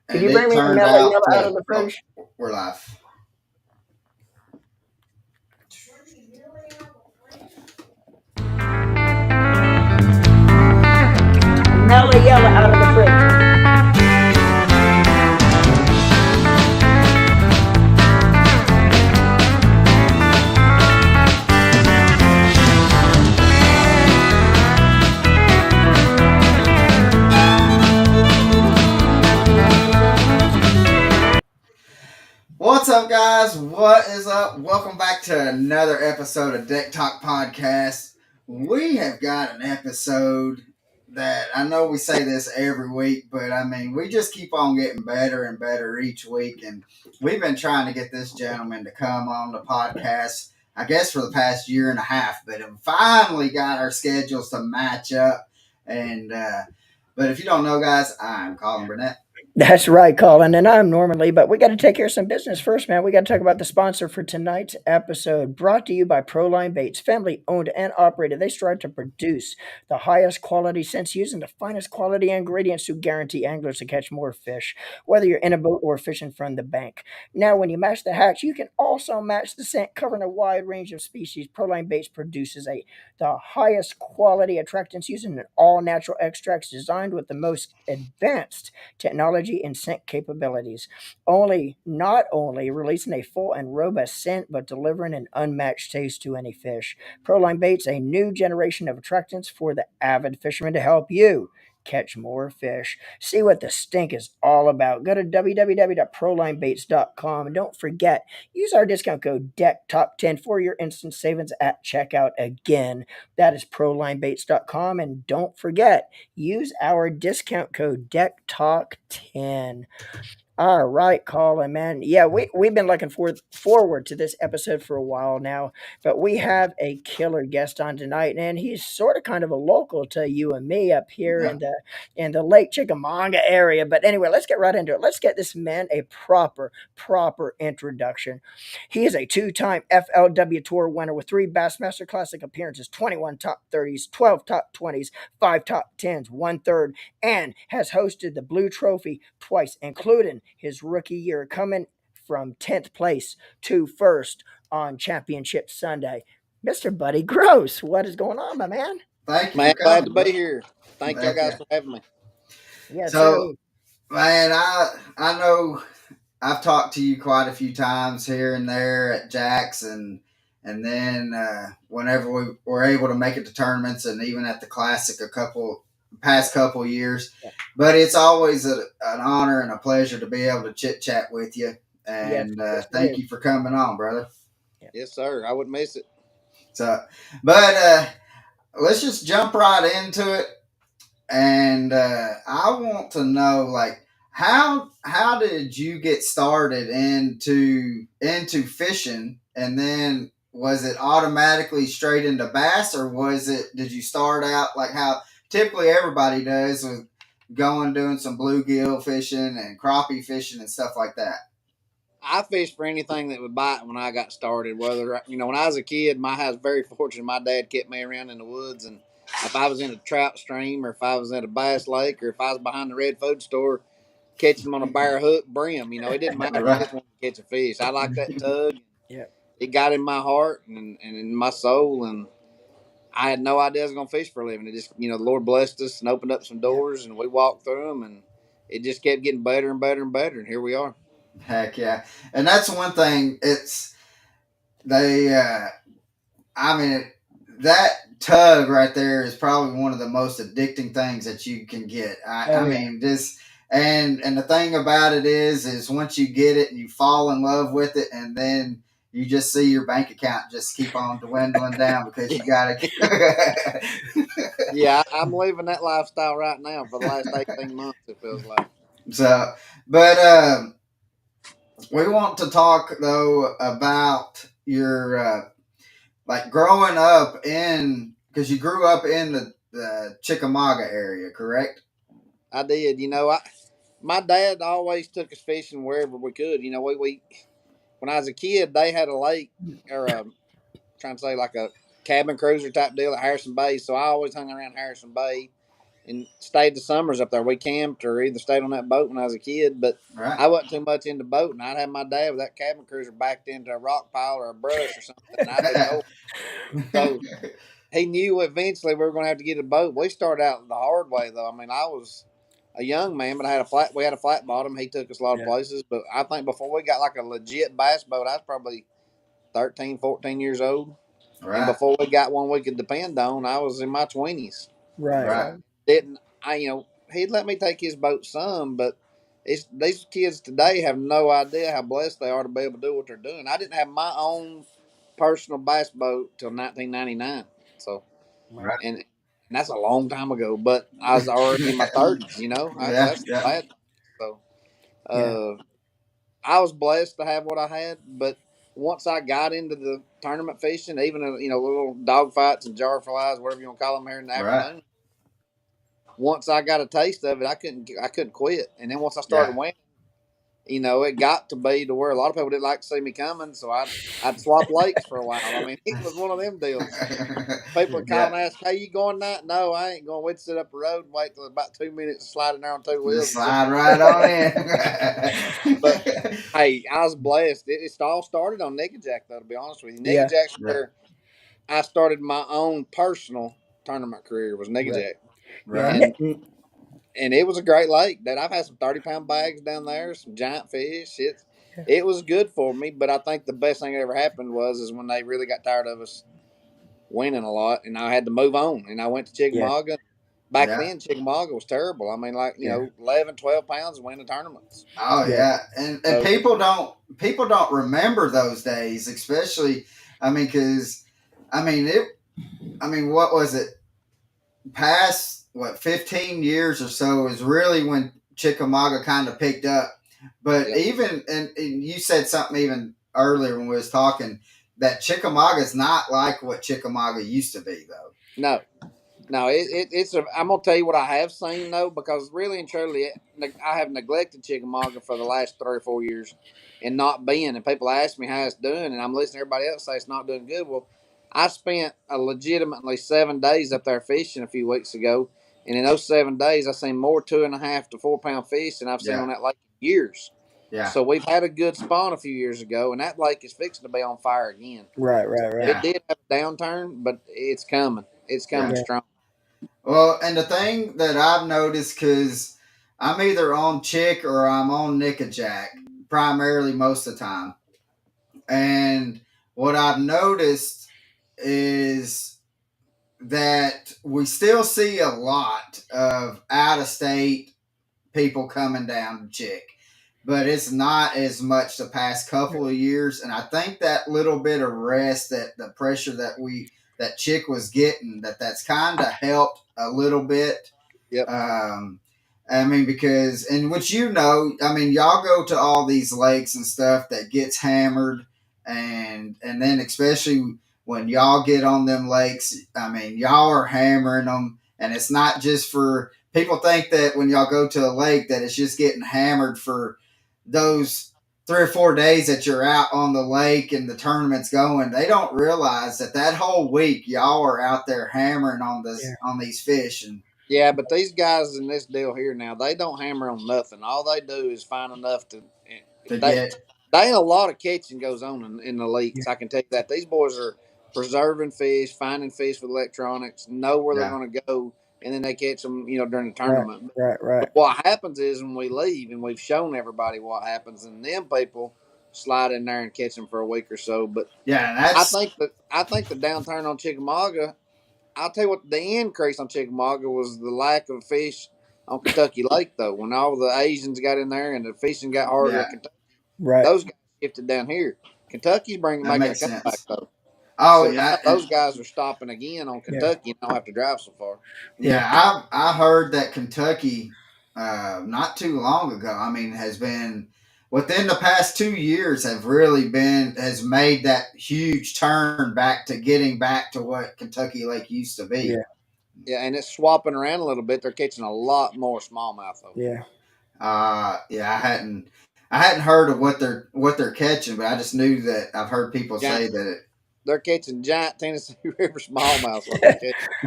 Can and you bring it me a turned mellow out yellow out to. of the Oh, fridge? we're live. A mellow yellow out of the fridge. What's up, guys? What is up? Welcome back to another episode of Deck Talk Podcast. We have got an episode that I know we say this every week, but I mean, we just keep on getting better and better each week. And we've been trying to get this gentleman to come on the podcast, I guess, for the past year and a half, but have finally got our schedules to match up. And, but if you don't know, guys, I'm Colin Burnett. That's right, Colin, and I'm normally, but we got to take care of some business first, man. We got to talk about the sponsor for tonight's episode, brought to you by Proline Baits, family owned and operated. They strive to produce the highest quality scents using the finest quality ingredients to guarantee anglers to catch more fish, whether you're in a boat or fishing from the bank. Now, when you match the hatch, you can also match the scent, covering a wide range of species. Proline Baits produces the highest quality attractants using an all natural extracts designed with the most advanced technology and scent capabilities. Not only releasing a full and robust scent, but delivering an unmatched taste to any fish. Proline Baits, a new generation of attractants for the avid fisherman to help you catch more fish. See what the stink is all about. Go to www.prolinebaits.com and don't forget, use our discount code DECktop10 for your instant savings at checkout again. That is prolinebaits.com, and don't forget, use our discount code DECKTALK10. All right, Colin, man. Yeah, we've been looking forward to this episode for a while now, but we have a killer guest on tonight, and he's sort of kind of a local to you and me up here Yeah. in the Lake Chickamauga area. But anyway, let's get right into it. Let's get this man a proper introduction. He is a two-time FLW Tour winner with 3 Bassmaster Classic appearances, 21 top 30s, 12 top 20s, 5 top 10s, one third, and has hosted the Blue Trophy twice, including his rookie year, coming from 10th place to first on Championship Sunday. Mr. Buddy Gross, what is going on, my man? Thank you for Man, glad to coming, bro. be here. Thank y'all Heck guys yeah. for having me. Yes, sir. So, man, I know I've talked to you quite a few times here and there at Jack's, and then whenever we were able to make it to tournaments, and even at the Classic past couple years. But it's always an honor and a pleasure to be able to chit chat with you. Yes, And yes, it thank is. you for coming on, brother. Yeah. Yes, sir. I wouldn't miss it. So, but let's just jump right into it. And I want to know, like, how did you get started into fishing, and then was it automatically straight into bass, or did you start out like how typically everybody does with going doing some bluegill fishing and crappie fishing and stuff like that? I fished for anything that would bite when I got started. Whether when I was a kid, I was very fortunate. My dad kept me around in the woods, and if I was in a trout stream, or if I was at a bass lake, or if I was behind the red food store catching them on a bare hook brim, it didn't matter. I Right. just wanted to catch a fish. I like that tug. Yeah. It got in my heart and in my soul, and I had no idea I was going to fish for a living. It just, the Lord blessed us and opened up some Yeah. doors, and we walked through them, and it just kept getting better and better and better, and here we are. Heck yeah. And that's one thing. It's they. I mean, that tug right there is probably one of the most addicting things that you can get. I Oh yeah. mean, this and the thing about it is once you get it and you fall in love with it, and then you just see your bank account just keep on dwindling down because you got to. Yeah, I'm living that lifestyle right now for the last 18 months, it feels like. So, but we want to talk though about your like growing up in, because you grew up in the Chickamauga area, correct? I did. My dad always took us fishing wherever we could. We when I was a kid, they had a lake, or trying to say like a cabin cruiser type deal at Harrison Bay. So I always hung around Harrison Bay. and stayed the summers up there. We camped or either stayed on that boat when I was a kid, but Right. I wasn't too much into boating. I'd have my dad with that cabin cruiser backed into a rock pile or a brush or something, and I'd ignore it. So he knew eventually we were going to have to get a boat. We started out the hard way, though. I mean, I was a young man, but I had a flat. We had a flat bottom. He took us a lot of Yeah. places, but I think before we got like a legit bass boat, I was probably 13, 14 years old. And Right. before we got one we could depend on, I was in my 20s. Right. So Right. Right. didn't I? He'd let me take his boat some, but these kids today have no idea how blessed they are to be able to do what they're doing. I didn't have my own personal bass boat till 1999. So Wow. Right. and that's a long time ago. But I was already in my 30s. Yeah. That's the Yeah. bad thing. So Yeah. I was blessed to have what I had, but once I got into the tournament fishing, even little dog fights and jar flies, whatever you want to call them here in the Right. afternoon. Once I got a taste of it, I couldn't quit. And then once I started Yeah. winning, it got to be to where a lot of people didn't like to see me coming, so I'd swap lakes for a while. I mean, it was one of them deals. People would call Yeah. and ask, "Hey, you going that?" No, I ain't going. We'd sit up the road and wait till about 2 minutes to slide in there on two Just wheels and jump. slide right on But in. hey, I was blessed. It all started on Nickajack, though. To be honest with you, Yeah. Nickajack's Yeah. where I started my own personal tournament career. Was Right. Nickajack, Yeah. Right. and it was a great lake. That I've had some 30-pound bags down there, some giant fish. It was good for me. But I think the best thing that ever happened is when they really got tired of us winning a lot, and I had to move on. And I went to Yeah. Chickamauga. Back Yeah. then, Chickamauga was terrible. I mean, like Yeah. 11, 12 pounds winning tournaments. Oh Yeah. yeah. And So people don't remember those days, especially. I mean, because I mean it. I mean, what was it? Past what 15 years or so is really when Chickamauga kind of picked up. But yep, even and you said something even earlier when we was talking that Chickamauga is not like what Chickamauga used to be though. no, no, it's a. I'm gonna tell you what I have seen though, because really and truly, I have neglected Chickamauga for the last 3 or 4 years, and not being. And people ask me how it's doing, and I'm listening to everybody else say it's not doing good. Well, I spent a legitimately 7 days up there fishing a few weeks ago, and in those 7 days, I seen more 2.5 to 4 pound fish than I've seen Yeah. on that lake in years. Yeah. So we've had a good spawn a few years ago, and that lake is fixing to be on fire again. Right. So Right. Right. it Yeah. did have a downturn, but it's coming. It's Yeah. coming Yeah. strong. Well, and the thing that I've noticed, because I'm either on Chick or I'm on Nickajack, primarily most of the time. And what I've noticed is that we still see a lot of out of state people coming down to Chick, but it's not as much the past couple of years. And I think that little bit of rest, that the pressure that Chick was getting, that's kind of helped a little bit. Yep. um, I mean, because and which I mean, y'all go to all these lakes and stuff that gets hammered, and then especially when y'all get on them lakes, I mean, y'all are hammering them, and it's not just for people think that when y'all go to a lake that it's just getting hammered for those 3 or 4 days that you're out on the lake and the tournament's going. They don't realize that whole week y'all are out there hammering Yeah. on these fish and Yeah, but these guys in this deal here now, they don't hammer on nothing. All they do is find enough to. to They, get they ain't a lot of catching goes on in the Yeah. lakes. I can tell you that. These boys are preserving fish, finding fish with electronics, know where they're yeah. going to go, and then they catch them, during the Right. tournament. Right. But Right. what happens is when we leave and we've shown everybody what happens, and then people slide in there and catch them for a week or so. But Yeah, I that's think that I think the downturn on Chickamauga, I'll tell you what, the increase on Chickamauga was the lack of fish on Kentucky Lake, though. When all the Asians got in there and the fishing got harder yeah, at Kentucky, Right. those guys shifted down here. Kentucky's that making a makes comeback, sense. though. Oh So now yeah, and those guys are stopping again on Yeah. Kentucky and don't have to drive so far. Yeah. yeah, I heard that Kentucky not too long ago, I mean, has been within the past 2 years have really been has made that huge turn back to getting back to what Kentucky Lake used to be. Yeah. Yeah, and it's swapping around a little bit. They're catching a lot more smallmouth, though. Yeah. Yeah, I hadn't heard of what they're catching, but I just knew that I've heard people Giant, say that it. they're catching giant Tennessee River smallmouth. What they're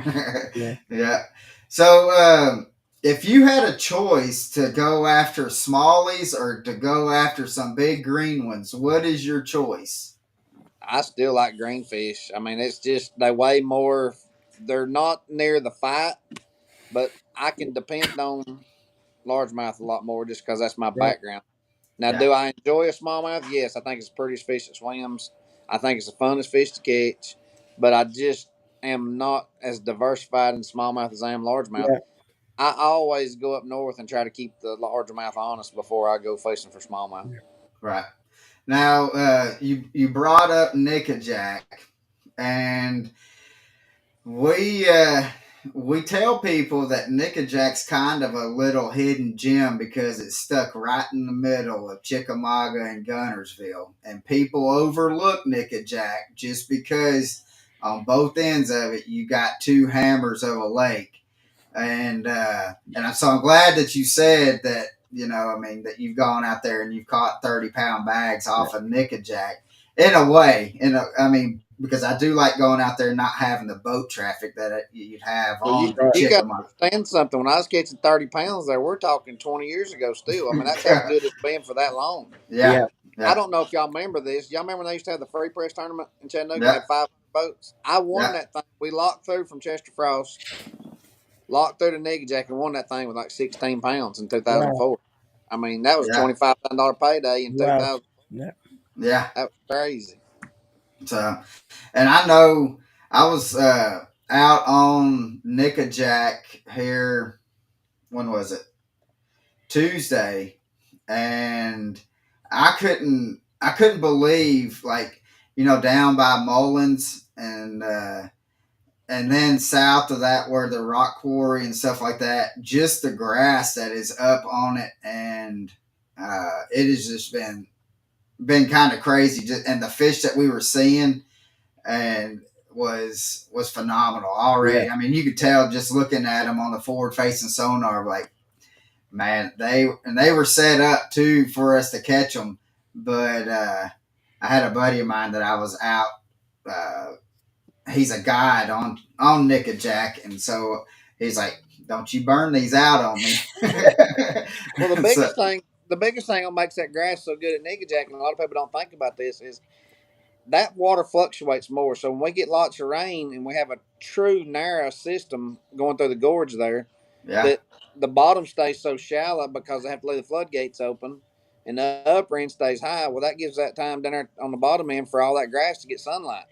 catching. Yeah. Yeah. So, if you had a choice to go after smallies or to go after some big green ones, what is your choice? I still like greenfish. I mean, it's just they weigh more. They're not near the fight, but I can depend on largemouth a lot more just because that's my Yeah. background. Now, Yeah. do I enjoy a smallmouth? Yes, I think it's the prettiest fish that swims. I think it's the funnest fish to catch, but I just am not as diversified in smallmouth as I am largemouth. Yeah. I always go up north and try to keep the largemouth honest before I go fishing for smallmouth. Right. Now, you brought up Nickajack, and we uh, we tell people that Nickajack's kind of a little hidden gem because it's stuck right in the middle of Chickamauga and Gunnersville, and people overlook Nickajack just because on both ends of it you got two hammers of a lake, so I'm glad that you said that. I mean, that you've gone out there and you've caught 30-pound bags Yeah. off of Nickajack in a way. I mean, because I do like going out there and not having the boat traffic that you'd have Well, you on Right. you got to Chickamauga. understand something. When I was catching 30 pounds, there we're talking 20 years ago. Still, I mean that's how good it's been for that long. Yeah, Yeah. I yeah, don't know if y'all remember this. Y'all remember when they used to have the free press tournament in Chattanooga and they yeah, had 500 boats? I won yeah, that thing. We locked through from Chester Frost, locked through the Nickajack, and won that thing with like 16 pounds in Wow. 2004. I mean, that was yeah, $25,000 payday in Wow. 2000. Yeah. yeah. That was crazy. So, and I know I was out on Nickajack here. When was it? Tuesday, and I couldn't believe, like, down by Mullins, and then south of that where the rock quarry and stuff like that, just the grass that is up on it, and it has just been kind of crazy, and the fish that we were seeing and was phenomenal Yeah. already. I mean, you could tell just looking at them on the forward facing sonar, like, man, they were set up too for us to catch them. But I had a buddy of mine that I was out. Uh, he's a guide on Nickajack, and so he's like, "Don't you burn these out on me." Well, So the biggest thing that makes that grass so good at Nickajack, and a lot of people don't think about this, is that water fluctuates more. So when we get lots of rain and we have a true narrow system going through the gorge there, yeah, that the bottom stays so shallow because they have to leave the floodgates open, and the upper end stays high. Well, that gives that time down there on the bottom end for all that grass to get sunlight.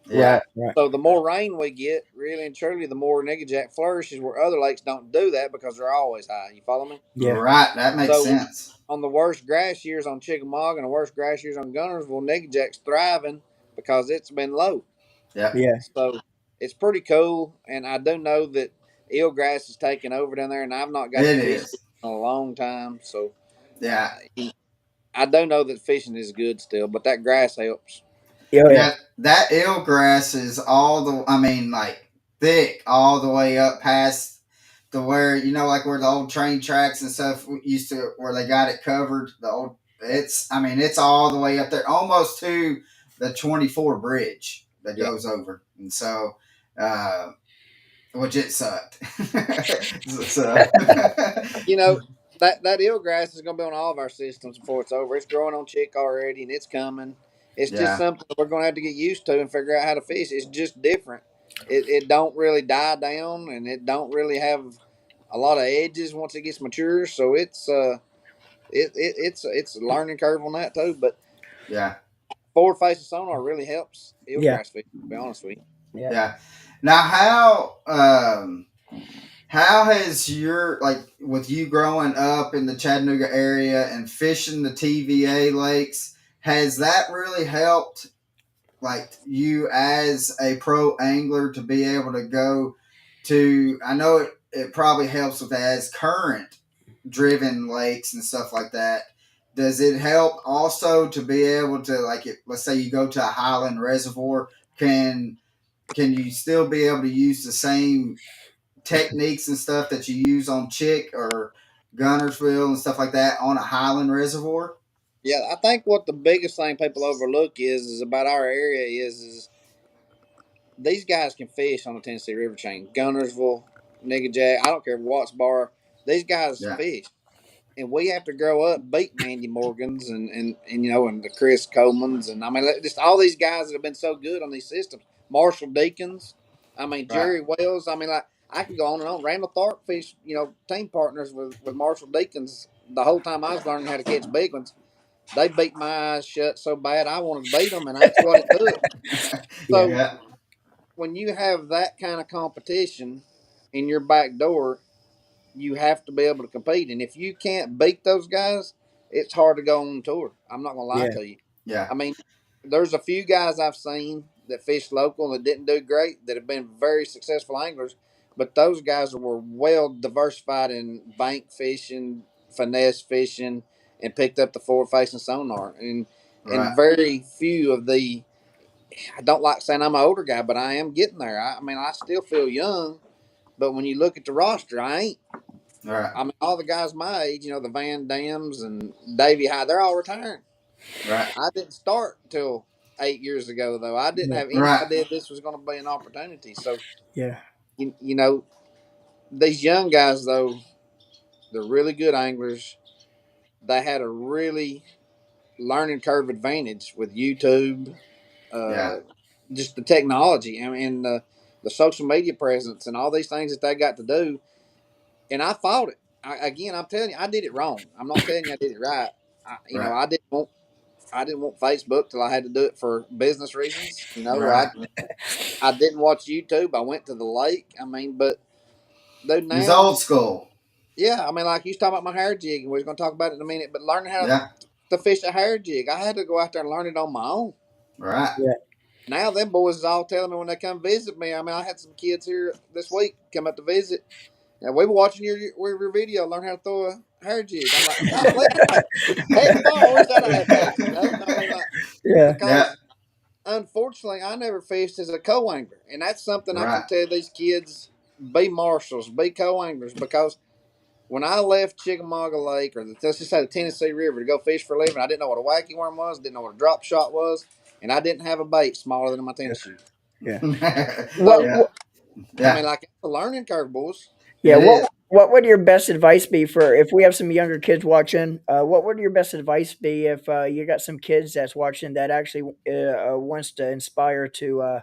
yeah, Right. Right. So the more rain we get, really and truly, the more Nickajack flourishes. Where other lakes don't do that because they're always high. You follow me? Yeah. right. That makes So sense. on the worst grass years on Chickamauga and the worst grass years on Gunnersville, Nickajack's thriving because it's been low. Yep, Yeah. So it's pretty cool. And I do know that eelgrass is taking over down there, and I've not got to it fish is. in a long time. So Yeah, I do know that fishing is good still, but that grass helps. Oh yeah. yeah. That eelgrass is I mean, like, thick all the way up past to where, like where the old train tracks and stuff used to, where they got it covered. I mean, it's all the way up there, almost to the 24 bridge that Yeah. goes over, and so, uh, which it sucked. So, You know, that eelgrass is going to be on all of our systems before it's over. It's growing on Chick already, and it's coming. It's just yeah, something that we're going to have to get used to and figure out how to fish. It's just different. It don't really die down, and it don't really have a lot of edges once it gets mature. So it's a learning curve on that too. But yeah, forward facing sonar really helps Yeah. eelgrass fish. To be honest with you. Yeah. yeah. Now, how has your, like, with you growing up in the Chattanooga area and fishing the TVA lakes, has that really helped, like, you as a pro angler to be able to go to? I know it probably helps with as current driven lakes and stuff like that. Does it help also to be able to, like, let's say you go to a highland reservoir, can you still be able to use the same techniques and stuff that you use on Chick or Gunnersville and stuff like that on a highland reservoir? Yeah, I think what the biggest thing people overlook is about our area is these guys can fish on the Tennessee River chain. Gunnersville, Nigga Jack, I don't care, Watts Bar. These guys Yeah. fish. And we have to grow up beating Andy Morgans and you know, and the Chris Colemans. And I mean, just all these guys that have been so good on these systems. Marshall Deacons. I mean, Right. Jerry Wells. I mean, like, I can go on and on. Randall Tharp fish, you know, team partners with Marshall Deacons the whole time I was learning how to catch big ones. They beat my eyes shut so bad I wanted to beat them, and that's what it took. Yeah. So Yeah. when you have that kind of competition in your back door, you have to be able to compete. And if you can't beat those guys, it's hard to go on tour. I'm not gonna lie Yeah. to you. Yeah. I mean, there's a few guys I've seen that fish local that didn't do great that have been very successful anglers, but those guys were well diversified in bank fishing, finesse fishing, and picked up the forward facing sonar. And Right. very few of the, I don't like saying I'm an older guy, but I am getting there. I mean, I still feel young, but when you look at the roster, I ain't. Right. I mean, all the guys my age, you know, the Van Dams and Davy High, they're all retiring. Right. I didn't start till 8 years ago, though. I didn't Yeah. have any Right. idea this was going to be an opportunity. So, Yeah. you know, these young guys, though, they're really good anglers. They had a really learning curve advantage with YouTube, Yeah. uh, just the technology and the social media presence and all these things that they got to do. And I fought it. Again, I'm telling you, I did it wrong. I'm not telling you I did it right. You know, Right. I didn't want Facebook till I had to do it for business reasons. You know, Right. I didn't watch YouTube. I went to the lake. I mean, but though He's now, old school. yeah, I mean, like you was talking about my hair jig, and we are going to talk about it in a minute. But learning how Yeah. to fish a hair jig, I had to go out there and learn it on my own. Right. Yeah. Now them boys is all telling me when they come visit me. I mean, I had some kids here this week come up to visit, and we were watching your video, learn how to throw a hair jig. I'm like, golly, heck no, I wish I'd have had that. You know, I mean, like, Yeah. Yeah. because unfortunately, I never fished as a co-angler, and that's something I can Right. tell these kids: be marshals, be co-anglers. Because when I left Chickamauga Lake, or let's just say the Tennessee River, to go fish for a living, I didn't know what a wacky worm was, didn't know what a drop shot was, and I didn't have a bait smaller than my tennis shoe. Yeah. So, Yeah. I mean, Yeah. like, it's a learning curve, boys. Yeah, It is. what would your best advice be for if we have some younger kids watching? What would your best advice be if you got some kids that's watching that actually wants to inspire to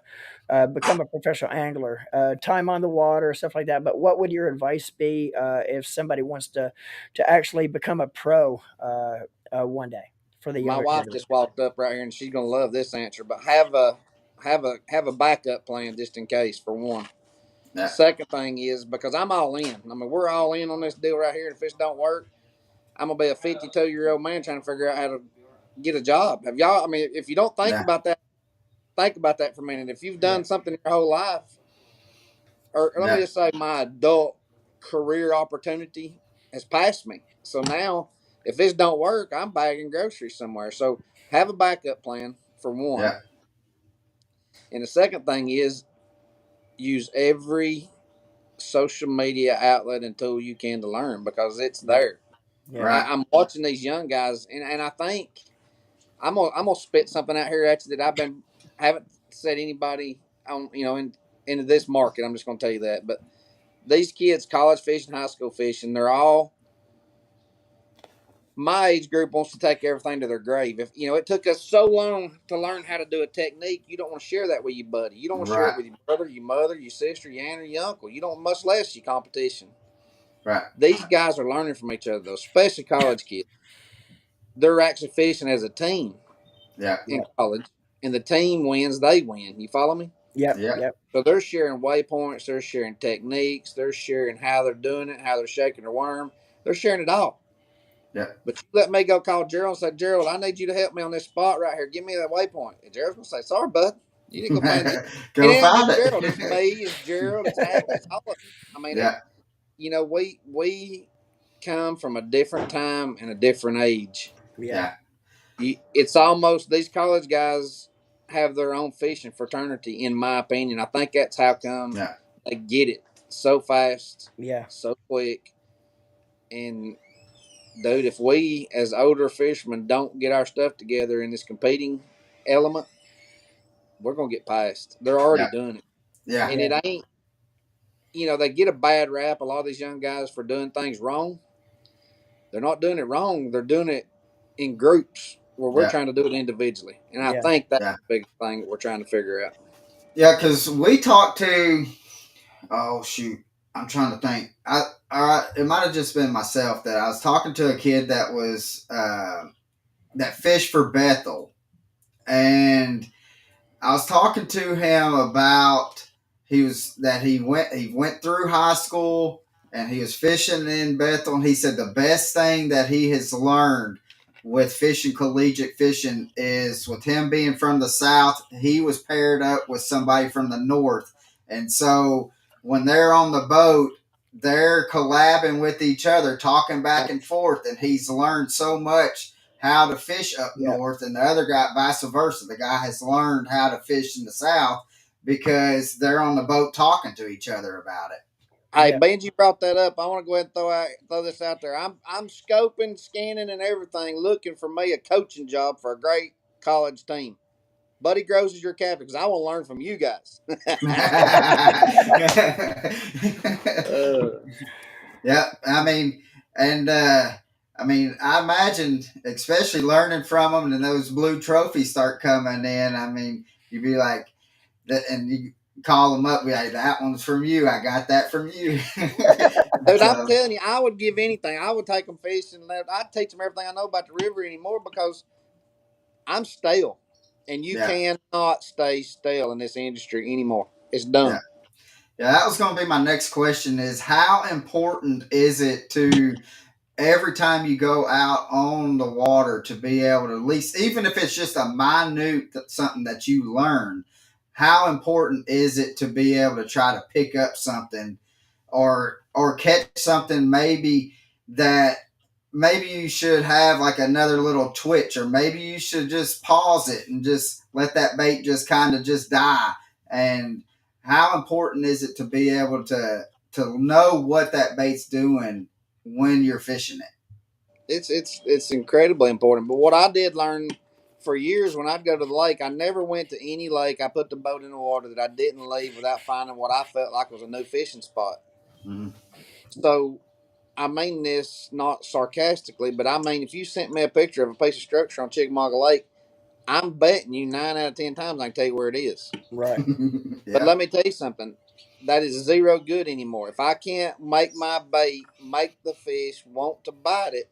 become a professional angler, time on the water, stuff like that? But what would your advice be if somebody wants to actually become a pro one day for the My younger wife generation? just walked up right here, and she's gonna love this answer. But have a backup plan just in case, for one. Yeah. Second thing is, because I'm all in. I mean, we're all in on this deal right here. If this don't work, I'm gonna be a 52-year-old man trying to figure out how to get a job. Have y'all? I mean, if you don't Yeah. think about that for a minute. If you've Yeah, done something your whole life, or let me Yeah. just say, my adult career opportunity has passed me. So now, if this don't work, I'm bagging groceries somewhere. So have a backup plan for one. Yeah. And the second thing is, use every social media outlet and tool you can to learn, because it's yeah, there. yeah, Right. I'm watching these young guys, and I think I'm gonna spit something out here at you that haven't said anybody on, into this market. I'm just gonna tell you that. But these kids, college fishing, high school fishing, they're all my age group wants to take everything to their grave. If it took us so long to learn how to do a technique, you don't want to share that with your buddy. You don't want to share it Right. with your brother, your mother, your sister, your aunt, or your uncle. You don't, much less your competition. Right. These guys are learning from each other, though, especially college kids. They're actually fishing as a team Yeah. in yeah, college, and the team wins, they win. You follow me? yep, Yeah. yep, So they're sharing waypoints, they're sharing techniques, they're sharing how they're doing it, how they're shaking their worm. They're sharing it all. Yeah. But you let me go call Gerald and say, Gerald, I need you to help me on this spot right here. Give me that waypoint. And Gerald's gonna say, sorry, bud. You didn't go find it. And Go it ain't find just it. Gerald, it's me, it's Gerald, it's Hackett, it's all of them. I mean, Yeah. we come from a different time and a different age. yeah, Yeah. It's almost, these college guys have their own fishing fraternity, in my opinion. I think that's how come Yeah. they get it so fast, yeah, so quick. And dude, if we as older fishermen don't get our stuff together in this competing element, we're gonna get past. They're already Yeah. doing it, Yeah. and Yeah. it ain't. They get a bad rap. A lot of these young guys for doing things wrong. They're not doing it wrong. They're doing it in groups where we're Yeah. trying to do it individually, and I Yeah. think that's Yeah. the biggest thing that we're trying to figure out. Yeah. Because we talked to. Oh shoot. I'm trying to think. It might have just been myself that I was talking to a kid that was that fished for Bethel, and I was talking to him about he went through high school and he was fishing in Bethel, and he said the best thing that he has learned with fishing, collegiate fishing, is with him being from the south, he was paired up with somebody from the north, and so when they're on the boat, they're collabing with each other, talking back and forth, and he's learned so much how to fish up Yeah. north, and the other guy, vice versa. The guy has learned how to fish in the south because they're on the boat talking to each other about it. Hey, Yeah. Benji brought that up. I want to go ahead and throw this out there. I'm scoping, scanning, and everything, looking for me a coaching job for a great college team. Buddy Groves is your captain because I want to learn from you guys. uh, Yeah, I mean, and I imagine, especially learning from them, and those blue trophies start coming in. I mean, you'd be like, and you call them up, be like, that one's from you. I got that from you. Dude, I'm So, telling you, I would give anything. I would take them fishing. I'd teach them everything I know about the river anymore because I'm stale, and you yeah, cannot stay stale in this industry anymore. It's yeah. done. Yeah, that was going to be my next question is how important is it to every time you go out on the water to be able to at least, even if it's just a minute something that you learn, how important is it to be able to try to pick up something or catch something maybe that maybe you should have like another little twitch, or maybe you should just pause it and just let that bait just kind of just die. And how important is it to be able to know what that bait's doing when you're fishing it? It's incredibly important. But what I did learn for years when I'd go to the lake, I never went to any lake. I put the boat in the water that I didn't leave without finding what I felt like was a new fishing spot. Mm-hmm. So I mean this not sarcastically, but I mean if you sent me a picture of a piece of structure on Chickamauga Lake, I'm betting you 9 out of 10 times I can tell you where it is. Right. But Yeah, let me tell you something. That is zero good anymore. If I can't make my bait, make the fish want to bite it,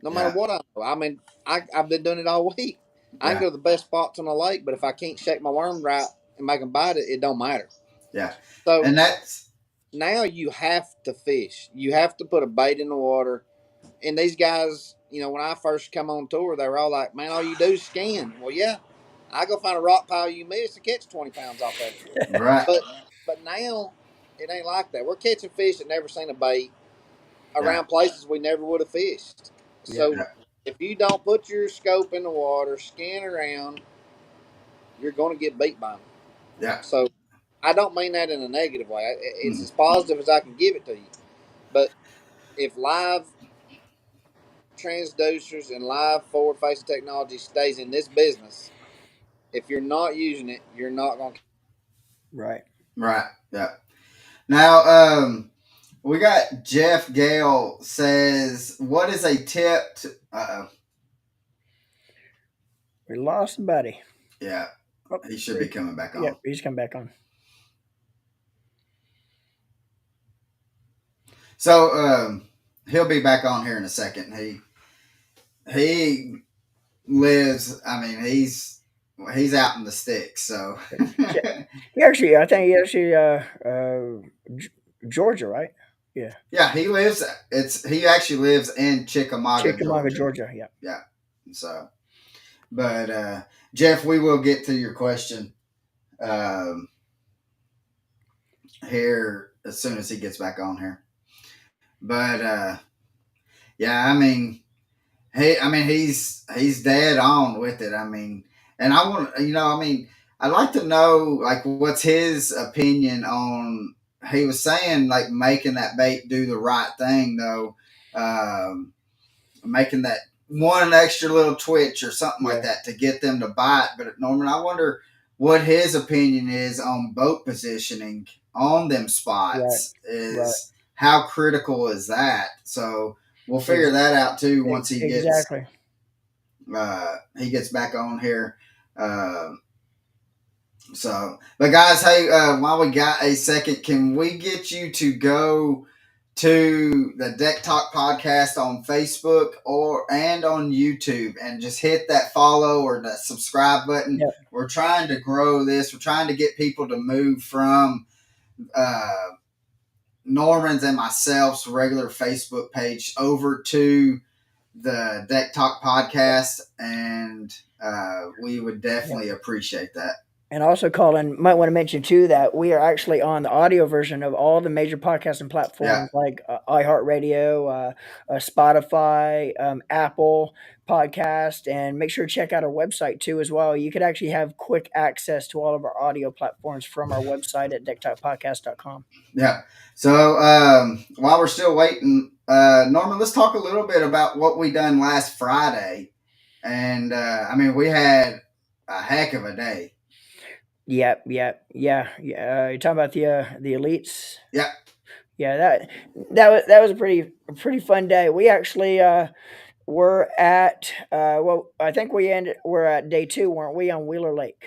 no matter yeah, what I know. I mean, I've been doing it all week. I can yeah, go to the best spots on the lake, but if I can't shake my worm right and make them bite it, it don't matter. yeah. So And that's now you have to fish. You have to put a bait in the water. And these guys, when I first come on tour, they were all like, "Man, all you do is scan." Well, yeah, I go find a rock pile you miss and catch 20 pounds off of it. right. But now it ain't like that. We're catching fish that never seen a bait Yeah, around places we never would have fished. Yeah. So yeah, if you don't put your scope in the water, scan around, you're going to get beat by them. yeah. So I don't mean that in a negative way. It's Mm, as positive as I can give it to you. But if live transducers and live forward facing technology stays in this business, if you're not using it, you're not going to. Right. right. Yeah. Now, we got Jeff Gale says, "What is a tip?" We lost Buddy. Yeah, Oh, he should be coming back yeah, on. he's come back on. So, he'll be back on here in a second. He lives. I mean, he's out in the sticks. So, Yeah. He actually, I think he actually, Georgia, right? Yeah. yeah, he lives. He actually lives in Chickamauga, Chickamauga, Georgia. Georgia. Yeah. Yeah. So, but Jeff, we will get to your question um, here as soon as he gets back on here. But yeah, I mean, he's dead on with it. I mean, and I want I mean, I'd like to know like what's his opinion on. He was saying like making that bait do the right thing though, making that one extra little twitch or something like Yeah. that to get them to bite. But Norman, I wonder. what his opinion is on boat positioning on them Right. spots. Right. Is how critical is that? So we'll figure Ex- that out too once exactly. he gets back on here. Um, but guys, hey, while we got a second, can we get you to go to the Deck Talk podcast on Facebook and on YouTube and just hit that follow or that subscribe button? Yep. We're trying to grow this. We're trying to get people to move from uh, Norman's and myself's regular Facebook page over to the Deck Talk podcast, and we would Yep. definitely appreciate that. And also, Colin, might want to mention too that we are actually on the audio version of all the major podcasting Yeah, platforms like iHeartRadio, Spotify, Apple Podcast, and make sure to check out our website too as well. You could actually have quick access to all of our audio platforms from our website at decktalkpodcast.com. yeah. So while we're still waiting, Norman, let's talk a little bit about what we done last Friday. And I mean, we had a heck of a day. Yep, yep, yeah, yeah. You're talking about the elites. Yeah, Yeah, that was a pretty fun day. We actually were at well, I think we're at day 2, weren't we, on Wheeler Lake?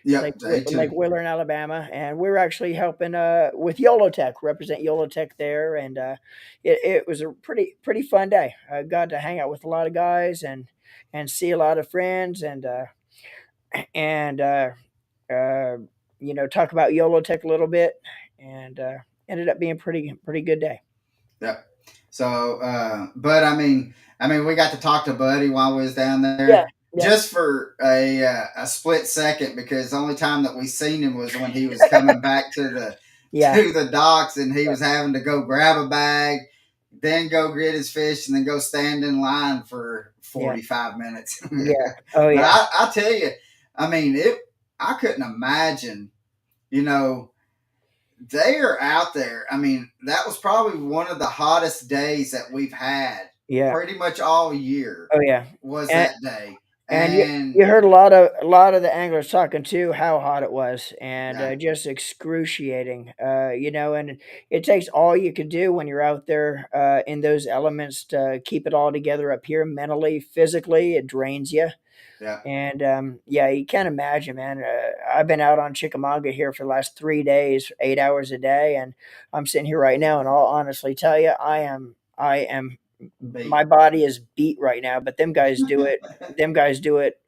yep. Day Lake two. Wheeler in Alabama, and we were actually helping with YOLO Tech, represent YOLO Tech there, and it was a pretty fun day. I got to hang out with a lot of guys and see a lot of friends and uh, talk about YOLO Tech a little bit, and ended up being pretty good day. Yep. So, but we got to talk to Buddy while we was down Yeah, there, yeah, just for a split second, because the only time that we seen him was when he was coming back to the yeah, to the docks, and he yeah, was having to go grab a bag, then go get his fish, and then go stand in line for yeah, 45 minutes. yeah. Oh But yeah, I tell you, I mean it. I couldn't imagine, you know, they are out there. I mean, that was probably one of the hottest days that we've had yeah. pretty much all year Oh yeah, was and that day. and And you heard a lot of the anglers talking too how hot it was, and yeah, just excruciating. And it takes all you could do when you're out there in those elements to keep it all together up here mentally, physically. It drains you. yeah, And yeah, you can't imagine, man. I've been out on Chickamauga here for the last 3 days, 8 hours a day, and I'm sitting here right now. And I'll honestly tell you, I am, my beat. body is beat right now. But them guys do it. Them guys do it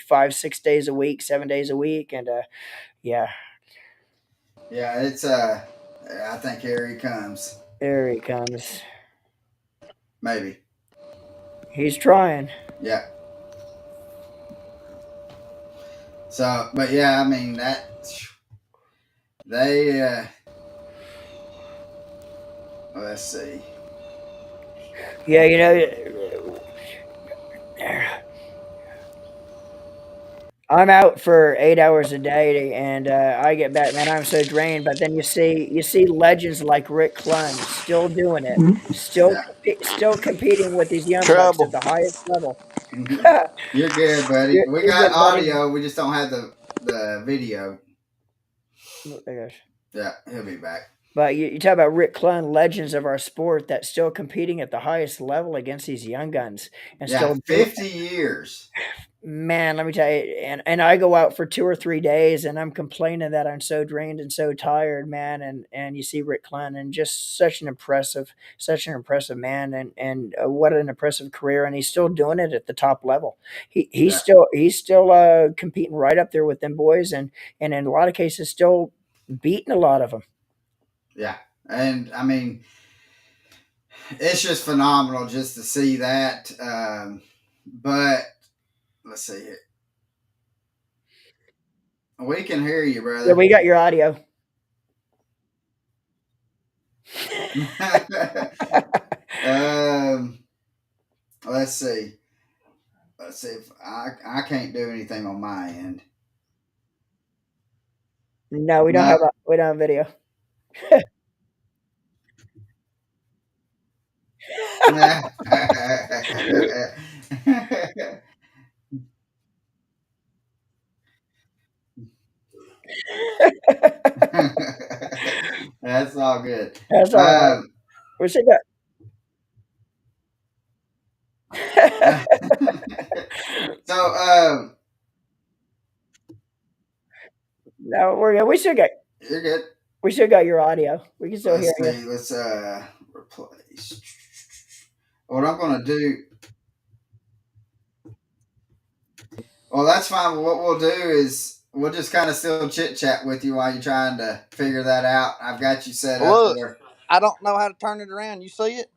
5, 6 days a week, 7 days a week, and yeah, Yeah, it's I think here he comes. there he comes. Maybe. He's trying. Yeah. So, but yeah, I mean that they let's see. Yeah, I'm out for 8 hours a day, and I get back, man. I'm so drained. But then you see legends like Rick Clunn still doing it, Yeah. still competing with these young bucks at Trouble. the highest level. You're good, buddy. We You're got good, buddy. audio. We just don't have the video. Oh my gosh. Yeah, he'll be back. But you talk about Rick Clunn, legends of our sport that's still competing at the highest level against these young guns and Yeah, still doing. 50 years. Man, let me tell you, and I go out for 2 or 3 days, and I'm complaining that I'm so drained and so tired, man, and you see Rick Clunn, and just such an impressive man, and what an impressive career, and he's still doing it at the top level. He's Yeah, still competing right up there with them boys, and in a lot of cases, still beating a lot of them. yeah. And I mean, it's just phenomenal just to see that. But let's see here. We can hear you, Yeah, brother. we got your audio. um, let's see. Let's see if I can't do anything on my end. No, No. we don't have video. That's all good. That's all right. Um, We still got. so No, we're good. you're good. We still got your audio. We can still hear Let's you. see. Let's replace. What I'm gonna do. Well, that's fine. But what we'll do is we'll just kind of still chit chat with you while you're trying to figure that out. I've got you set up Look, there. I don't know how to turn it around. You see it?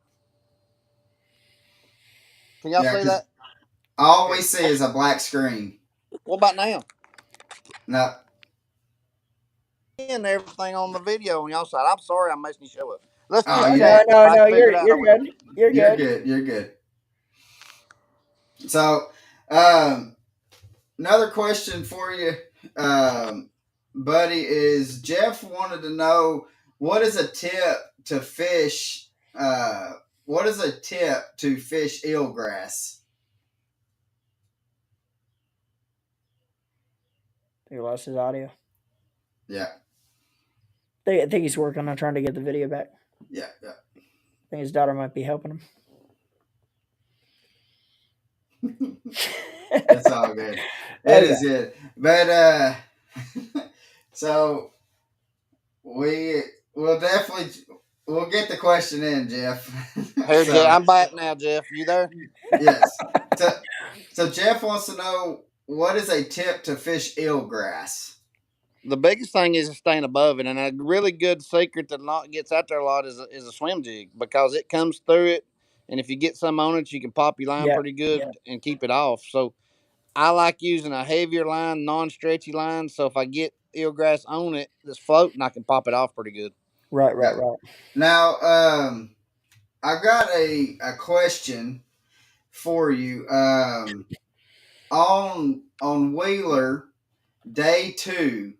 Can y'all Yeah, see because that? all we see is a black screen. What about now? No. And everything on the video on y'all side. I'm sorry I'm messing you show up. Let's Oh, chit you No, chat. did. If no, I no. can figure it out, I You're will. good. You're You're good. good. You're good. So, um, another question for you, buddy, is Jeff wanted to know what is a tip to fish. What is a tip to fish eelgrass? He lost his audio. Yeah, I think he's working on trying to get the video back. yeah, I think his daughter might be helping him. it's all good. It Okay. is good, but so we will definitely we'll get the question in, Jeff. Here, Jeff. So I'm back now, Jeff. You there? yes, so Jeff wants to know what is a tip to fish eelgrass. The biggest thing is staying above it, and a really good secret that not gets out there a lot is a swim jig because it comes through it, and if you get some on it, you can pop your line Yeah. pretty good and keep it off. So I like using a heavier line, non-stretchy line. So if I get eelgrass on it that's floating, I can pop it off pretty good. Right. Right. Yeah. Right. Now, I got a question for you. On Wheeler day 2,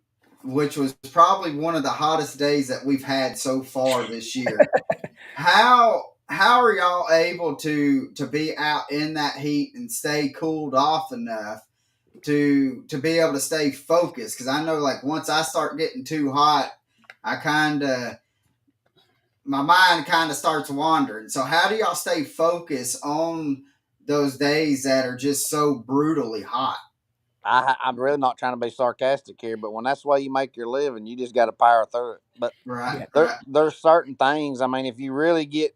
which was probably one of the hottest days that we've had so far this year. How are y'all able to be out in that heat and stay cooled off enough to be able to stay focused? Because I know, like, once I start getting too hot, I kind of my mind kind of starts wandering. So how do y'all stay focused on those days that are just so brutally hot? I'm really not trying to be sarcastic here, but when that's the way you make your living, you just got to power through it. But Right, Yeah. there right, there's certain things. I mean, if you really get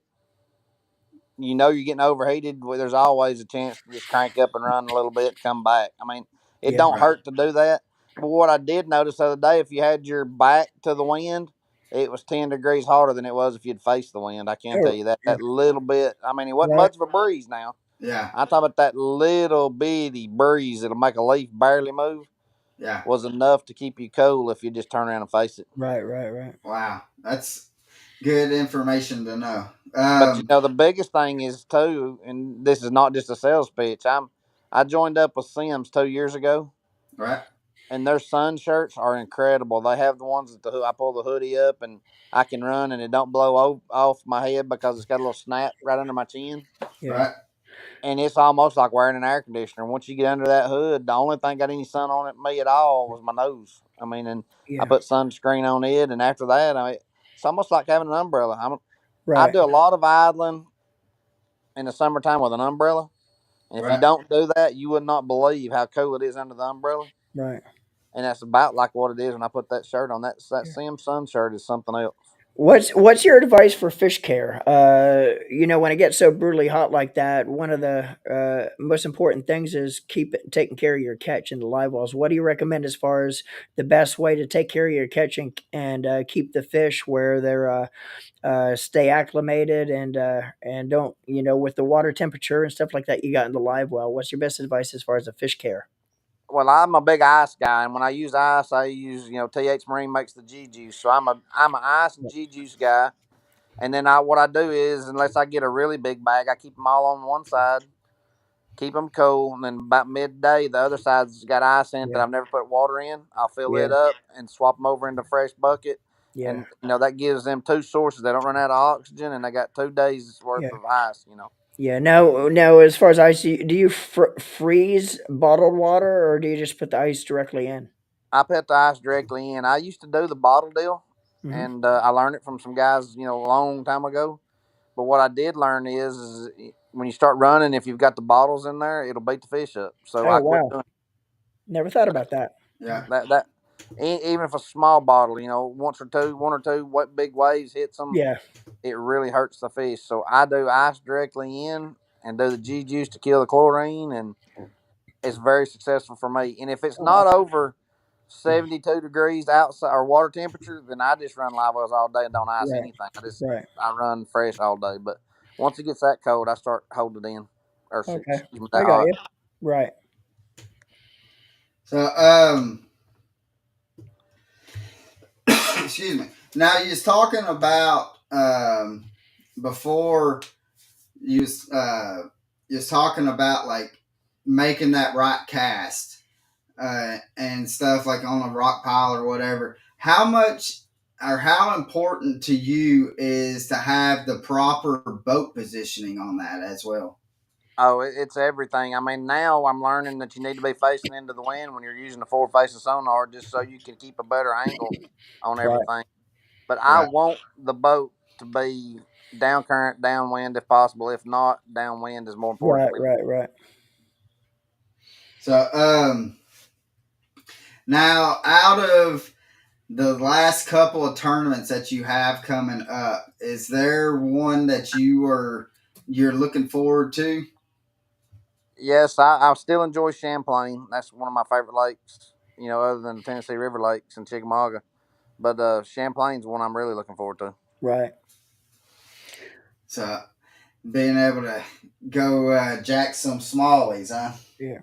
you're getting overheated, well, there's always a chance to just crank up and run a little bit, come back. I mean, it Yeah. don't right, hurt to do that. But what I did notice the other day, if you had your back to the wind, it was 10 degrees hotter than it was if you'd faced the wind. I can tell Oh, you that. That little bit, I mean, it wasn't right. much of a breeze now. yeah, I'm talking about that little bitty breeze that'll make a leaf barely move yeah. was enough to keep you cool if you just turn around and face it. Right. Right. Right. Wow, that's good information to know. But the biggest thing is too, and this is not just a sales pitch. I joined up with Sims 2 years ago, Right, and their sun shirts are incredible. They have the ones that I pull the hoodie up and I can run, and it don't blow off my head because it's got a little snap right under my chin, Yeah. right, and it's almost like wearing an air conditioner. Once you get under that hood, the only thing got any sun on it me at all was my nose. I mean, and I Yeah. put sunscreen on it, and after that, it's almost like having an umbrella. I Right. do a lot of idling in the summertime with an umbrella. And if you right. don't do that, you would not believe how cool it is under the umbrella. Right. And that's about like what it is when I put that shirt on. That Yeah. Sim Sun shirt is something else. What's your advice for fish care? When it gets so brutally hot like that, one of the most important things is taking care of your catch and the live wells. What do you recommend as far as the best way to take care of your catch and keep the fish where they're stay acclimated and don't with the water temperature and stuff like that you got in the live well? What's your best advice as far as the fish care? Well, I'm a big ice guy, and when I use ice, I use TH Marine makes the G juice, so I'm an ice and G juice guy. And then what I do is, unless I get a really big bag, I keep them all on one side, keep them cool, and then about midday, the other side's got ice in it that Yeah, I've never put water in. I'll fill yeah, it up and swap them over into fresh bucket, yeah, and that gives them two sources. They don't run out of oxygen, and they got 2 days worth yeah. of ice. Yeah. Now, as far as ice, do you freeze bottled water or do you just put the ice directly in? I put the ice directly in. I used to do the bottle deal, Hmm. and I learned it from some guys, a long time ago. But what I did learn is when you start running, if you've got the bottles in there, it'll beat the fish up. So Oh I quit wow, doing never thought about that. Yeah. that. Even if a small bottle, one or two big waves hits them, Yeah. it really hurts the fish. So I do ice directly in and do the G juice to kill the chlorine, and it's very successful for me. And if it's Oh, not over 72 degrees outside or water temperature, then I just run live wells all day and don't ice right. anything. Right. I run fresh all day. But once it gets that cold, I start holding it in, or Okay. excuse me, I that got hot. you. Right. So, excuse me. Now you was talking about before you was talking about like making that right cast and stuff like on a rock pile or whatever. How much or how important to you is to have the proper boat positioning on that as well? Oh, it's everything. I mean, now I'm learning that you need to be facing into the wind when you're using the forward facing sonar just so you can keep a better angle on Right. everything. But I Right. want the boat to be down current, downwind if possible. If not, downwind is more important Right. to me. Right. Right. So now out of the last couple of tournaments that you have coming up, is there one that you're looking forward to? Yes, I still enjoy Champlain. That's one of my favorite lakes, other than the Tennessee River Lakes and Chickamauga. But Champlain's one I'm really looking forward to. Right. So being able to go jack some smallies, huh? Yeah.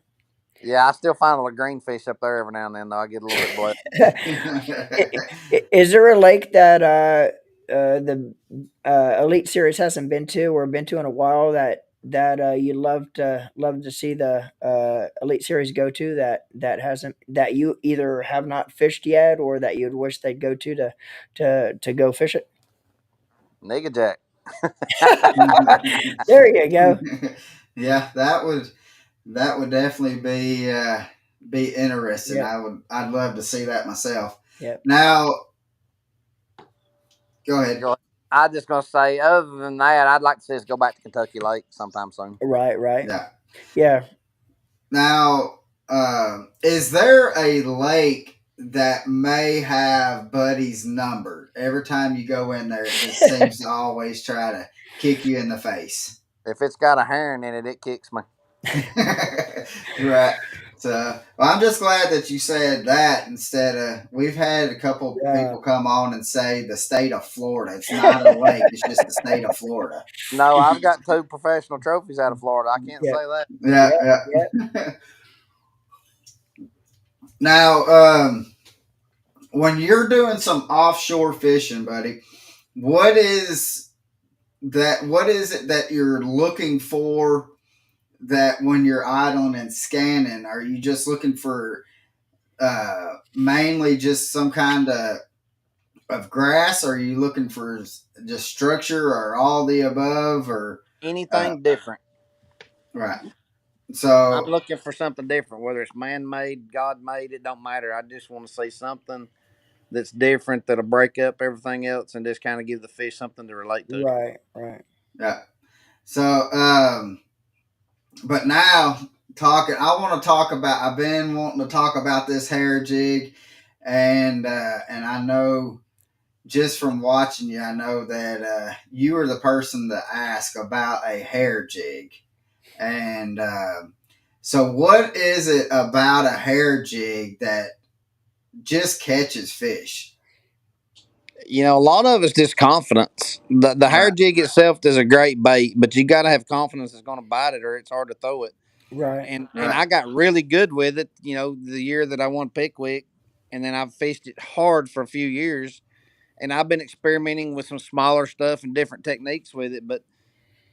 Yeah, I still find a green fish up there every now and then, though. I get a little bit blessed. Is there a lake that the Elite Series hasn't been to or been to in a while that you love to see the Elite Series go to that hasn't that you either have not fished yet or that you'd wish they'd go to go fish it? Nigga Jack. There you go. Yeah, that would definitely be interesting. Yep. I'd love to see that myself. Yep. Now, go ahead. Go ahead. I just gonna say, other than that, I'd like to see us go back to Kentucky Lake sometime soon. Right. Right. Yeah. Yeah. Now, is there a lake that may have Buddy's number? Every time you go in there, it just seems to always try to kick you in the face. If it's got a herring in it, it kicks me. Right. So well, I'm just glad that you said that instead of we've had a couple Yeah. people come on and say the state of Florida. It's not a lake, it's just the state of Florida. No, I've got two professional trophies out of Florida. I can't Yeah. say that. Yeah, Yeah. Yeah. yeah. Now, when you're doing some offshore fishing, buddy, what is what is it that you're looking for that when you're idling and scanning? Are you just looking for mainly just some kind of grass? Or are you looking for just structure or all the above? Or uh, Anything different. right? I'm So looking for something different, whether it's man made, God made, it don't matter. I just want to see something that's different that'll break up everything else and just kind of give the fish something to relate to. Right. Right. yeah. So but now talking, I want to talk about. I've been wanting to talk about this hair jig, and I know just from watching you, I know that you are the person to ask about a hair jig. And so, what is it about a hair jig that just catches fish? A lot of it's just confidence. The hair Right, jig itself is a great bait, but you got to have confidence it's going to bite it, or it's hard to throw it. Right. And right, I got really good with it. The year that I won Pickwick, and then I've fished it hard for a few years, and I've been experimenting with some smaller stuff and different techniques with it, but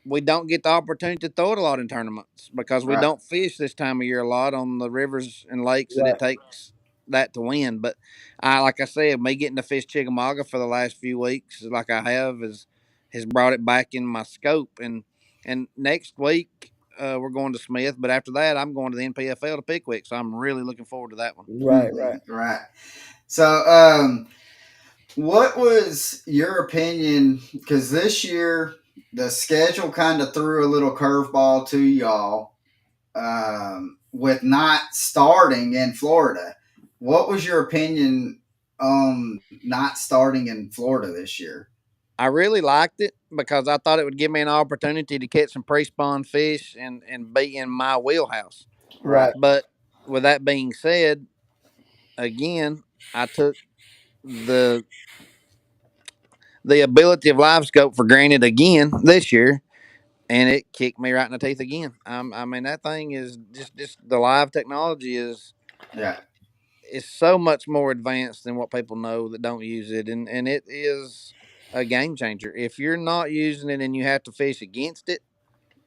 we don't get the opportunity to throw it a lot in tournaments because we right, don't fish this time of year a lot on the rivers and lakes that it Right. takes that to win. But like I said, me getting to fish Chickamauga for the last few weeks, like I have, has brought it back in my scope. And next week, we're going to Smith. But after that, I'm going to the NPFL to Pickwick. So I'm really looking forward to that one. Right, right. Right. So, what was your opinion? Because this year the schedule kind of threw a little curveball to y'all with not starting in Florida. What was your opinion on not starting in Florida this year? I really liked it because I thought it would give me an opportunity to catch some pre-spawn fish and be in my wheelhouse. Right. Right. But with that being said, again, I took the the ability of live scope for granted again this year, and it kicked me right in the teeth again. I mean, that thing is just the live technology Yeah. is so much more advanced than what people know that don't use it, and it is a game changer. If you're not using it and you have to fish against it,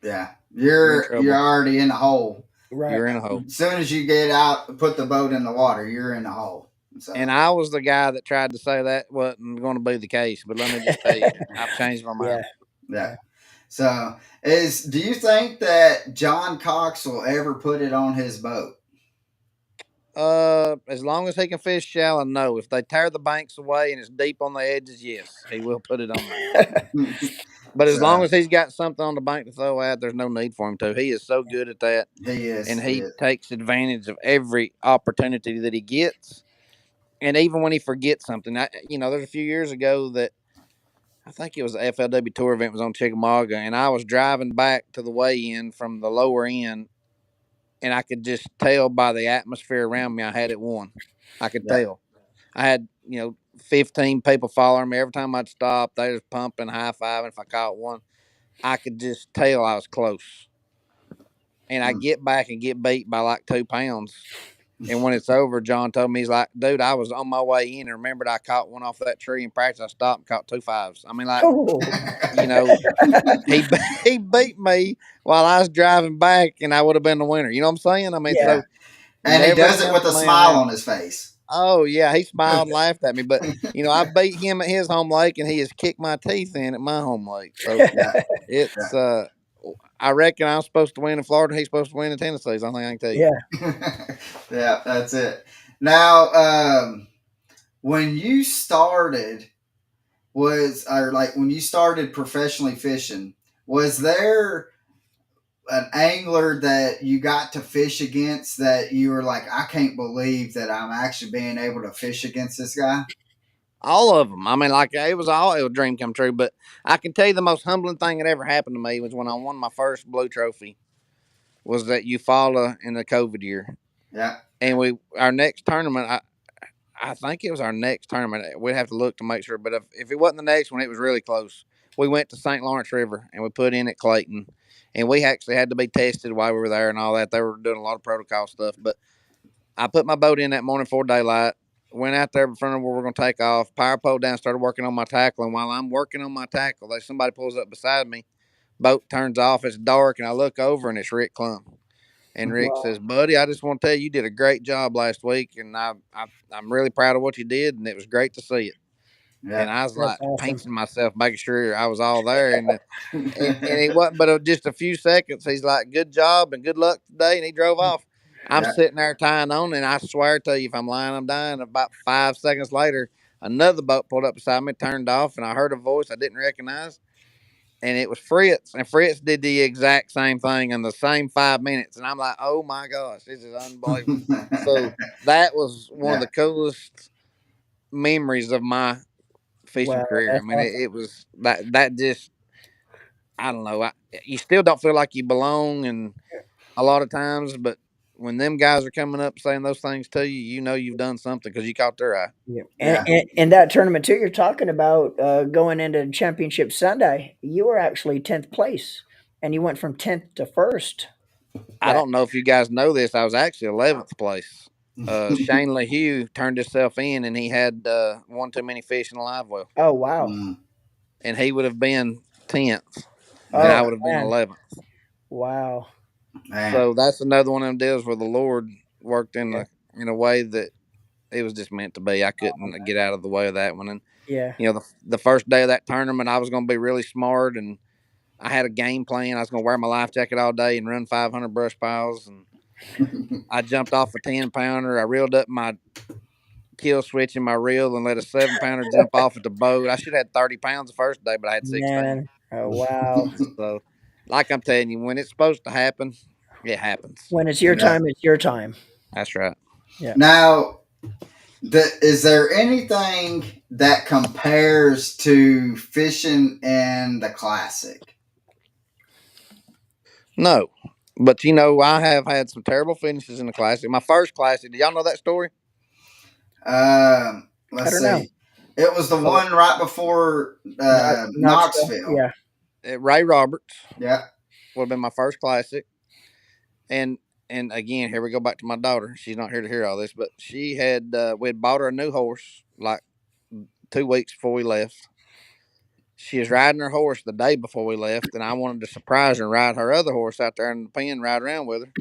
Yeah. you're in You're trouble. already in a hole. Right. You're in a hole. As soon as you get out, put the boat in the water, you're in a hole. So And I was the guy that tried to say that wasn't going to be the case, but let me just tell you, I've changed my Yeah. mind. yeah. Yeah. So do you think that John Cox will ever put it on his boat? As long as he can fish shallow, no. If they tear the banks away and it's deep on the edges, yes, he will put it on there. But as long So as he's got something on the bank to throw out, there's no need for him to. He is so good at that, he is. and He he is. takes advantage of every opportunity that he gets. And even when he forgets something, there's a few years ago that I think it was the FLW tour event was on Chickamauga, and I was driving back to the weigh-in from the lower end, and I could just tell by the atmosphere around me I had it won. I could Yeah. tell. I had 15 people following me every time I'd stop. They was pumping, high fiving. If I caught one, I could just tell I was close. And I Mm. get back and get beat by like 2 pounds. And when it's over, John told me, he's like, dude, I was on my way in and remembered I caught one off that tree in practice. I stopped and caught 2 5s. I mean, like, Oh. you know, he he beat me while I was driving back, and I would have been the winner. You know what I'm saying? I mean, Yeah. so And he never does it with a underestimate smile that. on his face. Oh yeah, he smiled and laughed at me, but I beat him at his home lake, and he has kicked my teeth in at my home lake. So Yeah. it's I reckon I'm supposed to win in Florida. He's supposed to win in Tennessee. Is the only thing I can tell you. Yeah. Yeah, that's it. Now, when you started, when you started professionally fishing, was there an angler that you got to fish against that you were like, I can't believe that I'm actually being able to fish against this guy? All of them. I mean, like it was a dream come true. But I can tell you the most humbling thing that ever happened to me was when I won my first blue trophy. Was that Eufaula in the COVID year, Yeah. and our next tournament. I think it was our next tournament. We'd have to look to make sure. But if it wasn't the next one, it was really close. We went to St. Lawrence River and we put in at Clayton. And we actually had to be tested while we were there and all that. They were doing a lot of protocol stuff. But I put my boat in that morning before daylight, went out there in front of where we're going to take off, power pole down, started working on my tackle. And while I'm working on my tackle, somebody pulls up beside me, boat turns off, it's dark, and I look over and it's Rick Clum. And Rick Wow. says, "Buddy, I just want to tell you, you did a great job last week, and I'm really proud of what you did, and it was great to see it." Yeah. And I was That's like awesome. pinching myself, making sure I was all there, and it wasn't but just a few seconds. He's like, "Good job and good luck today," and he drove off. I'm Yeah. sitting there tying on, and I swear to you, if I'm lying, I'm dying. About 5 seconds later, another boat pulled up beside me, turned off, and I heard a voice I didn't recognize, and it was Fritz. And Fritz did the exact same thing in the same 5 minutes. And I'm like, oh my gosh, this is unbelievable. So that was one of Yeah. the coolest memories of my fishing Wow. career. I That's mean, awesome. it was that just, I don't know. You still don't feel like you belong, and a lot of times, but when them guys are coming up saying those things to you, you know you've done something because you caught their eye. Yeah. And, Yeah. and that tournament too, you're talking about going into Championship Sunday. You were actually 10th place, and you went from 10th to first. I That. don't know if you guys know this. I was actually 11th place. Shane LaHue turned himself in, and he had one too many fish in the live well, Oh wow. Mm, and he would have been 10th, and yeah. I Oh would have been man. 11th. Wow. Man. So that's another one of them deals where the Lord worked Yeah. in a way that it was just meant to be. I couldn't get out of the way of that one, and Yeah. the first day of that tournament, I was going to be really smart, and I had a game plan. I was going to wear my life jacket all day and run 500 brush piles. And I jumped off a 10-pounder. I reeled up my kill switch in my reel and let a 7-pounder jump off at the boat. I should have had 30 pounds the first day, but I had 16. Man. Oh, wow. So, like I'm telling you, when it's supposed to happen, it happens. When it's your Yeah. time, it's your time. That's right. Yeah. Now, is there anything that compares to fishing in the classic? No. But you know, I have had some terrible finishes in the classic. My first classic, do y'all know that story? I Let's don't know. see. It was the Oh, one right before Knoxville. Knoxville. Yeah. At Ray Roberts Yeah. would have been my first classic. And again, here we go back to my daughter. She's not here to hear all this, but she had we had bought her a new horse like 2 weeks before we left. She was riding her horse the day before we left, and I wanted to surprise her and ride her other horse out there in the pen, ride around with her.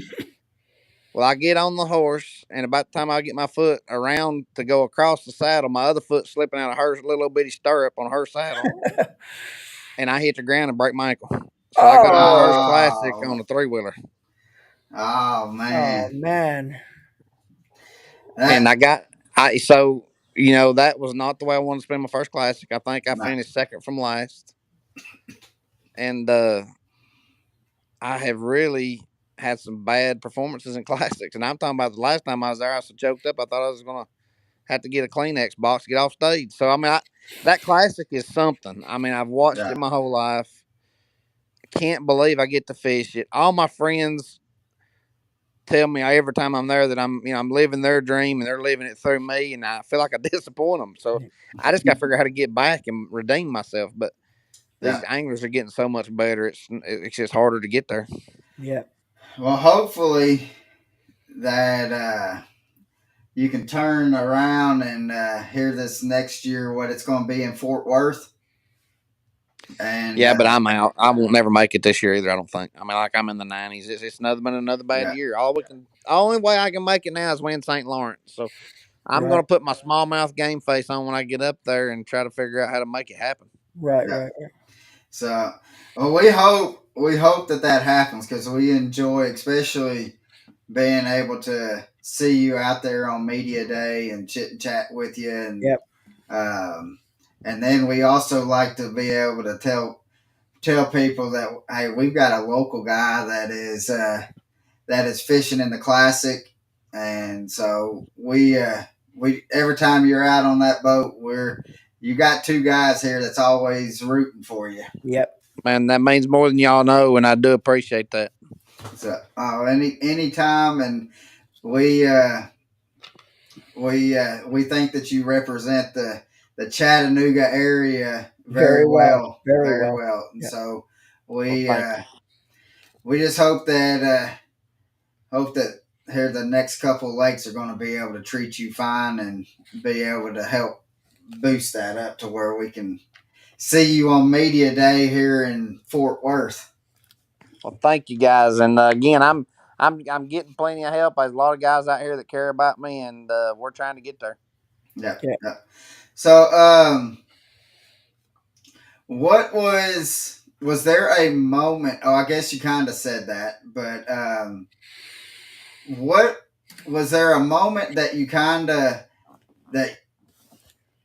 Well, I get on the horse, and about the time I get my foot around to go across the saddle, my other foot slipping out of her little bitty stirrup on her saddle, and I hit the ground and break my ankle. So I go to my first Oh. classic on Oh, a 3-wheeler, oh Oh, man. man. and That I so you know that was not the way I wanted to spend my first classic. I think I no, finished second from last, and I have really had some bad performances in classics. And I'm talking about the last time I was there, I was so choked up I thought I was gonna have to get a Kleenex box to get off stage. So I mean, that classic is something. I mean, I've watched yeah, it my whole life. Can't believe I get to fish it. All my friends tell me every time I'm there that I'm living their dream and they're living it through me, and I feel like I disappoint them. So I just got to figure out how to get back and redeem myself. But these yeah. anglers are getting so much better. It's just harder to get there. Yeah. Well, hopefully that you can turn around and hear this next year what it's going to be in Fort Worth. And Yeah, but I'm out. I won't never make it this year either. I don't think. I mean, like I'm in the 90s. It's another bad yeah, year. Only way I can make it now is win St. Lawrence. So I'm Right. gonna put my smallmouth game face on when I get up there and try to figure out how to make it happen. Right. yeah. Right. Right. So, well, we hope that happens because we enjoy, especially being able to see you out there on media day and chit and chat with you, Yep. um, and then we also like to be able to tell people that hey, we've got a local guy that is fishing in the classic, and so we every time you're out on that boat, you got two guys here that's always rooting for you. Yep. Man, that means more than y'all know, and I do appreciate that. So anytime, and we uh, we think that you represent the Chattanooga area Very very well. well, Very very well. well, and Yeah. so Well, we thank you. we just hope that here the next couple of lakes are going to be able to treat you fine and be able to help boost that up to where we can see you on media day here in Fort Worth. Well, thank you guys. And again, I'm getting plenty of help. There's a lot of guys out here that care about me, and we're trying to get there. Yeah, Yeah. yeah. So, what was there a moment? Oh, I guess you kind of said that, but what was there a moment that you kind of that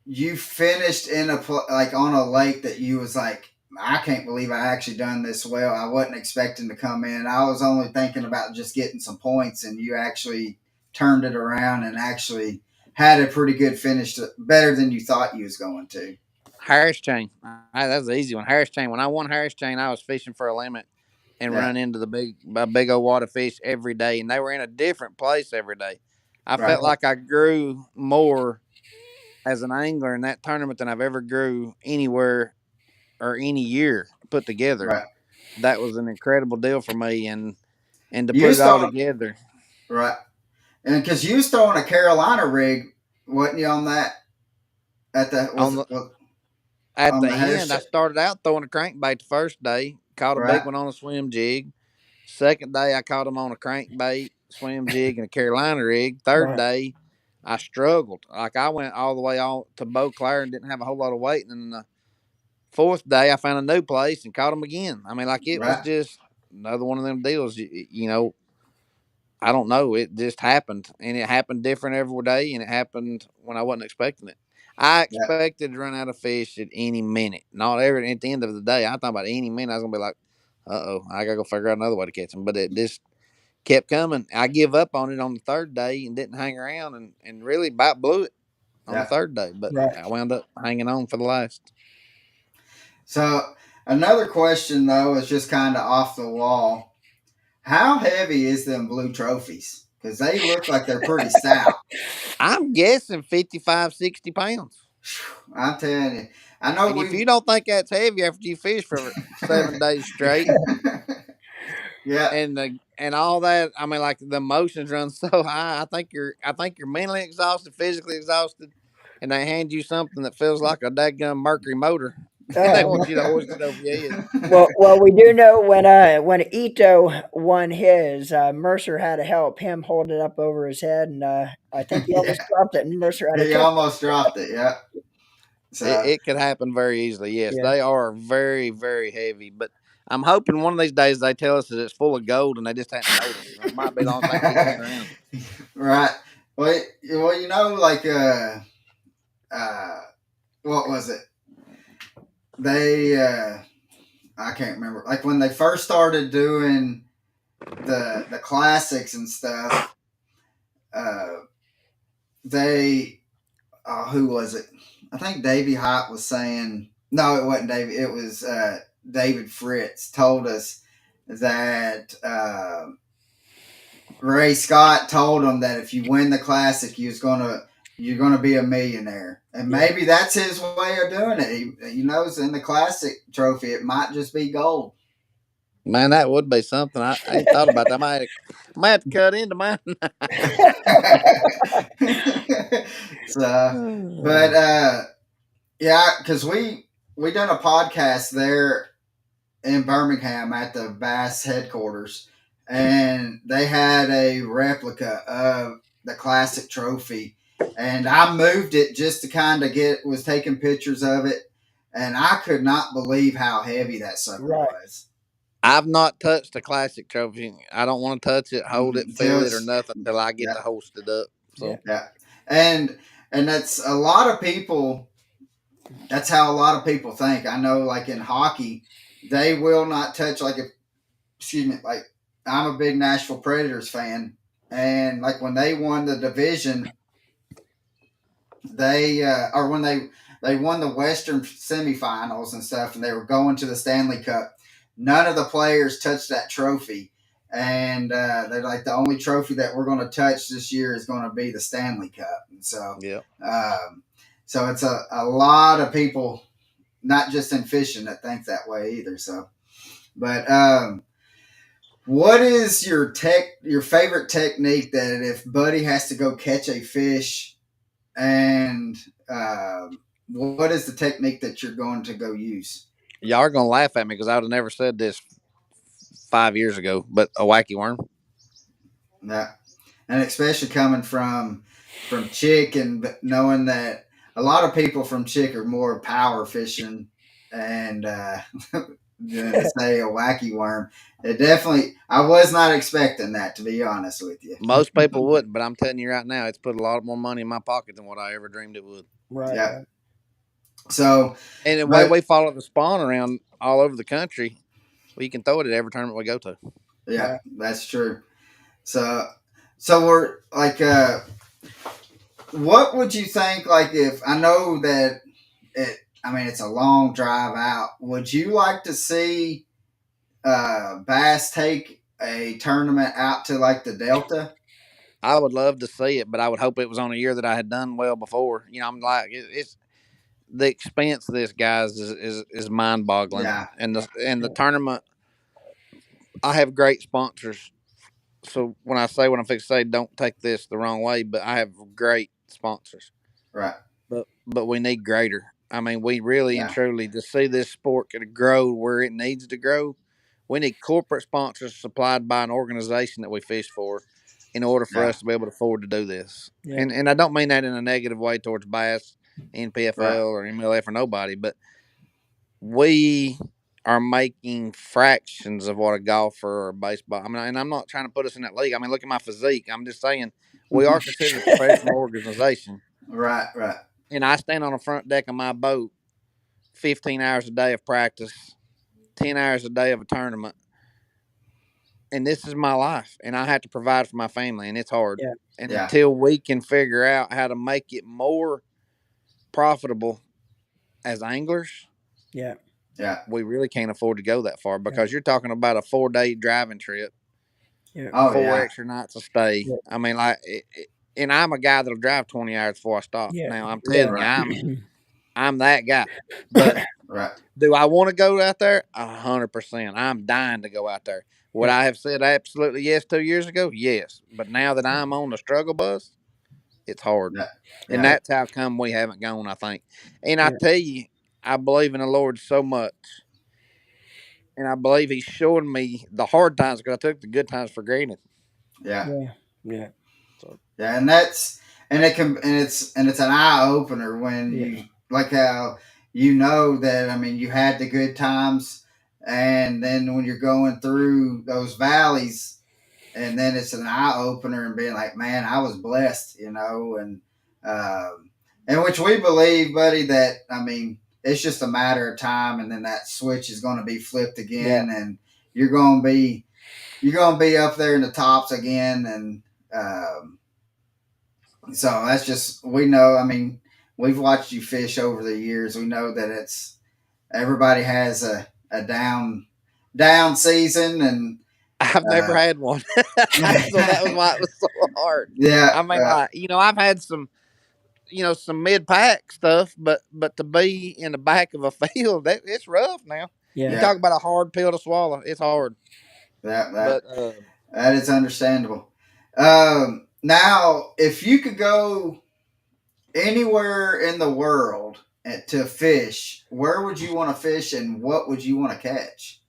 you finished in like on a lake that you was like, I can't believe I actually done this well. I wasn't expecting to come in. I was only thinking about just getting some points, and you actually turned it around and actually had a pretty good finish, better than you thought you was going to. Harris chain. That's the easy one. Harris chain. When I won Harris chain, I was fishing for a limit and Yeah, run into a big old wad of fish every day, and they were in a different place every day. I right, felt like I grew more as an angler in that tournament than I've ever grew anywhere or any year put together. right. That was an incredible deal for me, and to You put it was all throwing together right, and because you was throwing a Carolina rig, wasn't you on that? At the on the was at on the the Harris end, I ship, started out throwing a crankbait the first day, caught a big right, one on a swim jig. Second day, I caught him on a crankbait, swim jig, and a Carolina rig. Third Right. day, I struggled. Like I went all the way on to Beauclair and didn't have a whole lot of weight. And the Fourth day, I found a new place and caught them again. I mean, like it was Right. just another one of them deals. You know, I don't know. It just happened, and it happened different every day, and it happened when I wasn't expecting it. I Yeah. expected to run out of fish at any minute. Not every at the end of the day. I thought about any minute I was gonna be like, I gotta go figure out another way to catch them. But it just kept coming. I give up on it on the third day and didn't hang around, and really about blew it on the Yeah. third day. But Right. I wound up hanging on for the last. So another question though is just kind of off the wall. How heavy is them blue trophies? Because they look like they're pretty stout. I'm guessing 55, 60 pounds. I'm telling you. I know And if we've you don't think that's heavy after you fish for 7 days straight yeah, and all that, I mean, like the emotions run so high. I think you're mentally exhausted, physically exhausted, and they hand you something that feels like a dadgum Mercury motor, and they Oh, want you to hoist it over your head. well, we do know when Ito won his, Mercer had to help him hold it up over his head, and I think he yeah. almost dropped it, and Mercer had to He catch almost dropped it. Yeah. So It could happen very easily. Yes, it. they are very, very heavy, but I'm hoping one of these days they tell us that it's full of gold and they just hadn't noticed. That might be the only thing keeping it around. right. Well, like uh, what was it? They I can't remember. Like when they first started doing the classics and stuff. Uh, they who was it? I think Davey Hott was saying no, it wasn't Davey. It was David Fritz told us that Ray Scott told him that if you win the classic, you're gonna be a millionaire, and Yeah. maybe that's his way of doing it. He knows in the classic trophy it might just be gold. Man, that would be something. I ain't thought about that. I might have to cut into mine. so, but yeah, because we done a podcast there in Birmingham at the Bass headquarters, and they had a replica of the classic trophy, and I moved it just to kind of was taking pictures of it, and I could not believe how heavy that sucker Right. was. I've not touched a classic trophy. I don't want to touch it, hold it, Until feel it, or it's nothing until I get yeah, to host it up. Yeah. So yeah, and that's a lot of people. That's how a lot of people think. I know, like in hockey, they will not touch like if excuse me, like I'm a big Nashville Predators fan, and like when they won the division, they or when they won the Western semifinals and stuff, and they were going to the Stanley Cup. None of the players touched that trophy, and they're like the only trophy that we're going to touch this year is going to be the Stanley Cup, and yeah, um, so it's a lot of people, not just in fishing, that think that way either. So, but what is your favorite technique that if Buddy has to go catch a fish and what is the technique that you're going to go use? y'all are gonna laugh at me because I would have never said this 5 years ago. But a wacky worm. Yeah, and especially coming from Chick and knowing that a lot of people from Chick are more power fishing and than say a wacky worm. It definitely, I was not expecting that to be honest with you. Most people wouldn't, but I'm telling you right now, it's put a lot more money in my pocket than what I ever dreamed it would. Right. Yeah. Right. So, And the way but we follow the spawn around all over the country, we can throw it at every tournament we go to. yeah, Right. that's true. So, we're like, what would you think? Like, if I know that it, I mean, it's a long drive out. Would you like to see Bass take a tournament out to like the Delta? I would love to see it, but I would hope it was on a year that I had done well before. You know, I'm like, it's the expense of this, guys, is mind boggling. Yeah, And the tournament, I have great sponsors. So when I say what I'm fixing to say, don't take this the wrong way, but I have great sponsors. right. But we need greater. I mean, we really and Yeah, truly to see this sport could grow where it needs to grow. We need corporate sponsors supplied by an organization that we fish for, in order for yeah, us to be able to afford to do this. Yeah. And I don't mean that in a negative way towards Bass, right. NPFL, or MLF or nobody, but we are making fractions of what a golfer or a baseball. I mean, and I'm not trying to put us in that league. I mean, look at my physique. I'm just saying we are considered a professional organization. Right, right. And I stand on the front deck of my boat 15 hours a day of practice, 10 hours a day of a tournament. And this is my life. And I have to provide for my family, and it's hard. Yeah, And Yeah, until we can figure out how to make it more profitable as anglers, yeah, yeah. we really can't afford to go that far yeah, because you're talking about a 4 day driving trip, yeah, Oh, four yeah. extra nights of stay. yeah, I mean, like, and I'm a guy that'll drive 20 hours before I stop. yeah, Now I'm yeah, telling you, Right, I'm that guy. But right. do I want to go out there? 100%. I'm dying to go out there. Would yeah, I have said absolutely yes 2 years ago? Yes. But now that I'm on the struggle bus, it's hard. Yeah, And yeah, yeah, that's how come we haven't gone, I think. And I yeah, tell you, I believe in the Lord so much. And I believe He's showing me the hard times because I took the good times for granted. yeah. yeah, yeah, So Yeah, and that's and it can and it's an eye opener when yeah, you like how you know that I mean you had the good times, and then when you're going through those valleys, and then it's an eye opener and being like, man, I was blessed, um, and which we believe, buddy, that I mean it's just a matter of time, and then that switch is going to be flipped yeah, again, and you're going to be you're going to be up there in the tops again, and so that's just we know. I mean, we've watched you fish over the years. We know that it's everybody has a down season, and I've never uh, had one. So that was why it was so hard. yeah, I mean, like, I've had some, some mid pack stuff, but to be in the back of a field, it's rough now. You yeah, yeah, talk about a hard pill to swallow. It's hard. that that But that is understandable. Now, if you could go anywhere in the world to fish, where would you want to fish, and what would you want to catch?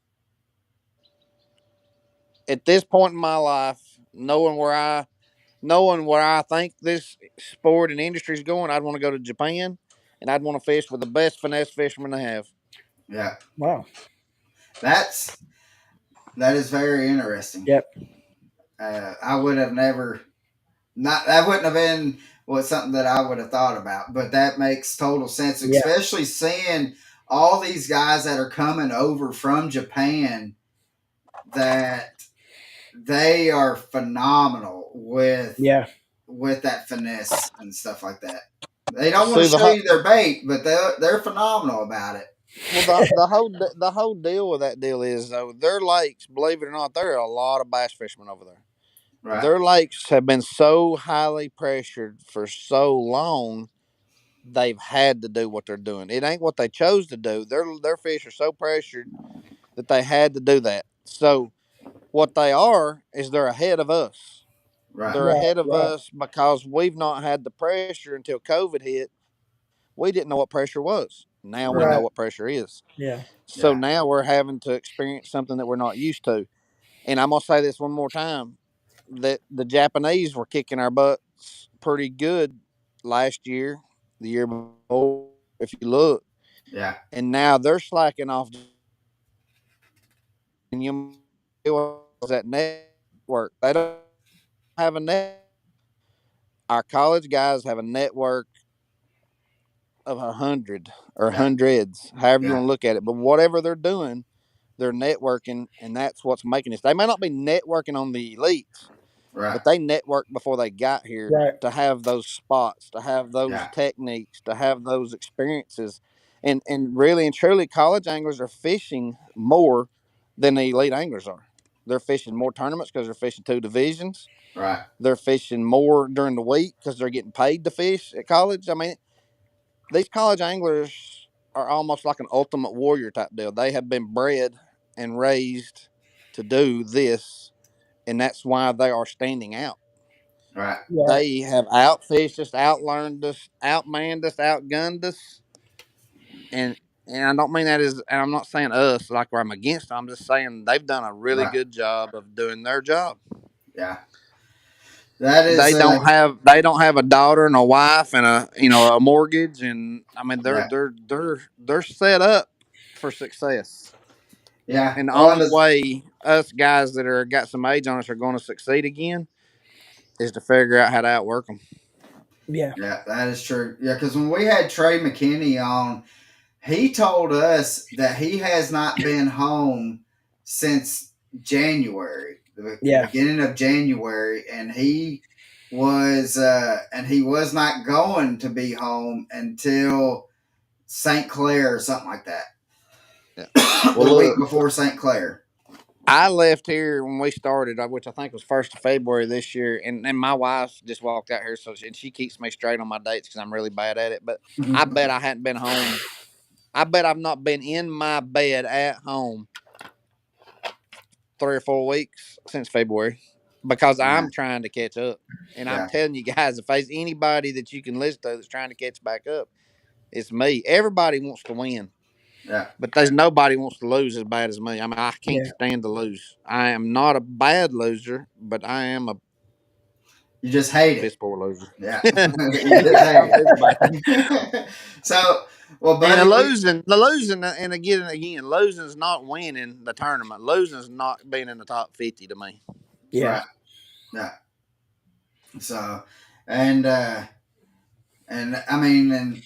at this point in my life, knowing where I think this sport and industry is going, I'd want to go to Japan, and I'd want to fish with the best finesse fishermen they have. Yeah, wow, that's that is very interesting. yep, I would have never not that wouldn't have been was something that I would have thought about, but that makes total sense, yeah, especially seeing all these guys that are coming over from Japan that they are phenomenal yeah, with that finesse and stuff like that. They don't want See to the show you their bait, but they're phenomenal about it. Well, the whole deal with that deal is though their lakes, believe it or not, there are a lot of bass fishermen over there. Right, Their lakes have been so highly pressured for so long, they've had to do what they're doing. It ain't what they chose to do. Their fish are so pressured that they had to do that. So what they are is they're ahead of us. right, They're right, ahead of right, us because we've not had the pressure until COVID hit. We didn't know what pressure was. Now we right. know right, what pressure is. yeah, So Yeah, now we're having to experience something that we're not used to. And I'm gonna say this one more time: that the Japanese were kicking our butts pretty good last year, the year before, if you look, yeah, and now they're slacking off. And you that network. They don't have a net. Our college guys have a network of 100 or yeah, hundreds, however you yeah. want to look at it. But whatever they're doing, they're networking, and that's what's making this. They may not be networking on the elites, Right, but they networked before they got here right, to have those spots, to have those yeah, techniques, to have those experiences. And really and truly, college anglers are fishing more than the elite anglers are. They're fishing more tournaments because they're fishing two divisions. right, They're fishing more during the week because they're getting paid to fish at college. I mean, these college anglers are almost like an ultimate warrior type deal. They have been bred and raised to do this, and that's why they are standing out. right, right, They have outfished us, outlearned us, outmanned us, outgunned us, and I don't mean that as, and I'm not saying us like I'm against them. I'm just saying they've done a really right. good job of doing their job. Yeah, that is. They don't have a daughter and a wife and a mortgage, and I mean they're Yeah, they're they're they're set up for success. Yeah. And the Well, only way us guys that are got some age on us are going to succeed again is to figure out how to outwork them. Yeah. yeah, that is true. Yeah, because when we had Trey McKinney on, he told us that he has not been home since January, the Yeah. beginning of January, and he was not going to be home until St. Clair or something like that. Yeah. Well, The week look, before St. Clair. I left here when we started, which I think was 1st of February this year, and my wife just walked out here, so she keeps me straight on my dates because I'm really bad at it. But I bet I hadn't been home. I bet I've not been in my bed at home 3 or 4 weeks since February because Yeah, I'm trying to catch up. And I'm yeah, telling you guys, if there's anybody that you can listen to that's trying to catch back up, it's me. Everybody wants to win, yeah. but there's nobody wants to lose as bad as me. I mean, I can't Yeah. stand to lose. I am not a bad loser, but I am a You just hate piss it. poor loser. Yeah, you just I'm hate just bad. it. So, well, And buddy, we the losing, and again, losing is not winning the tournament. Losing is not being in the top 50 to me. Yeah. right. Yeah. So, and uh, and I mean, and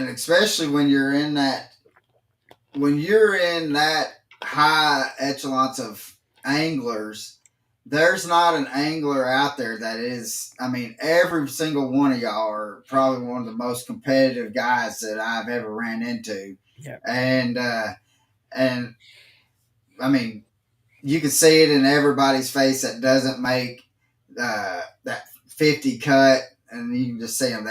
especially when you're in that high echelons of anglers, there's not an angler out there that is. I mean, every single one of y'all are probably one of the most competitive guys that I've ever ran into, Yeah. and I mean, you can see it in everybody's face that doesn't make that 50 cut, and you can just see them.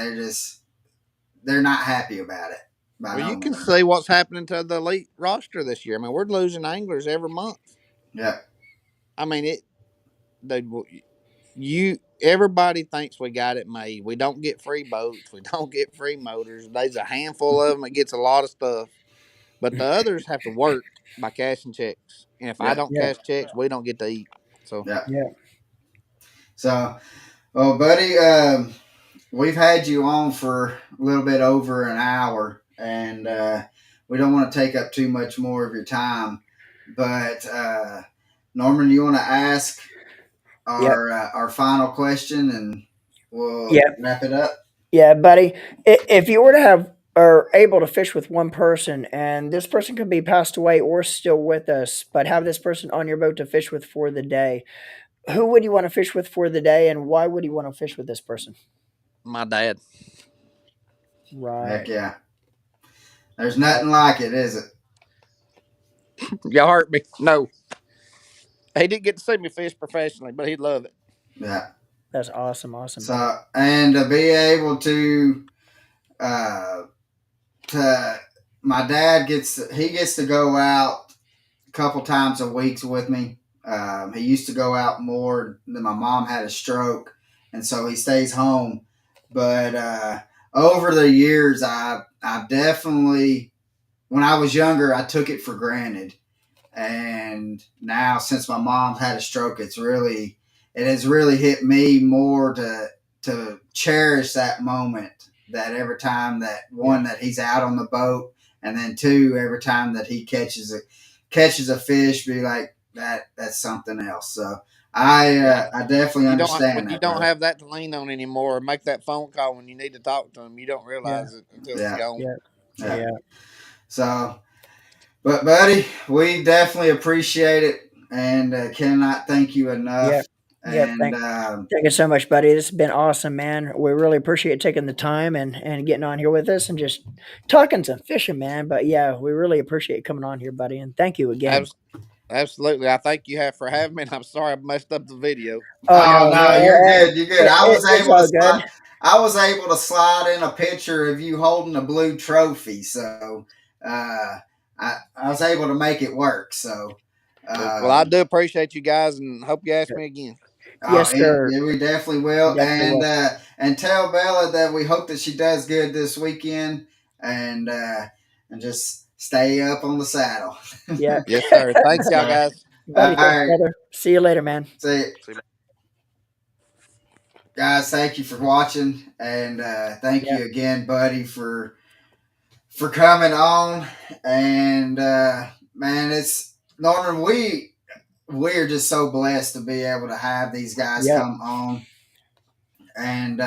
They're not happy about it by Well, no you can means. see what's happening to the elite roster this year. I mean, we're losing anglers every month. Yeah, I mean, dude, you everybody thinks we got it made. We don't get free boats. We don't get free motors. There's a handful of them that gets a lot of stuff, but the others have to work by cashing checks. And if I yeah, don't Yeah. cash checks, we don't get to eat. So yeah. Yeah. So, well, buddy, we've had you on for a little bit over an hour, and we don't want to take up too much more of your time. But Norman, you want to ask Yeah. our final question, and we'll Yeah. wrap it up. Yeah, buddy. If you were to have or able to fish with one person, and this person could be passed away or still with us, but have this person on your boat to fish with for the day, who would you want to fish with for the day, and why would you want to fish with this person? my dad, Heck Right. yeah, there's Right. nothing like it, is it? y'all hurt me. No, he didn't get to see me fish professionally, but he'd love it. Yeah. That's awesome. Awesome, buddy. So, and to be able uh, to my dad gets to go out a couple times a week with me. He used to go out more. Then my mom had a stroke, and so he stays home. But over the years, I definitely, when I was younger, I took it for granted, and now since my mom had a stroke, it has really hit me more to cherish that moment. That every time that Yeah. one that he's out on the boat, and then two every time that he catches a fish, be like that's something else. So Yeah, I definitely when understand you that, don't brother. have that to lean on anymore, or make that phone call when you need to talk to them. You don't Yeah. realize it until it's Yeah, gone. Yeah. yeah. Yeah. So, but buddy, we definitely appreciate it, and cannot thank you Yeah. enough. Yeah. And Thank you so much, buddy. This has been awesome, man. We really appreciate taking the time and getting on here with us and just talking some fishing, man. But yeah, we really appreciate coming on here, buddy. And thank you again. Absolutely. I thank you for having me, and I'm sorry I messed up the video. Oh no, oh no, you're no, good. You're good. it's all good. I was able to slide in a picture of you holding a blue trophy. So uh, I was able to make it work. So Well, I um, do appreciate you guys, and hope you ask me again. Yes, sir. yeah, we definitely will. Definitely will. And tell Bella that we hope that she does good this weekend, and and just stay up on the saddle. Yeah. Yes, sir. Thanks, y'all, So, guys. Buddy, all thanks, right. brother. See you later, man. See, See you. guys, thank you for watching, and thank Yeah. you again, buddy, for coming on. And man, it's Norman. We are just so blessed to be able to have these guys Yep. come on. And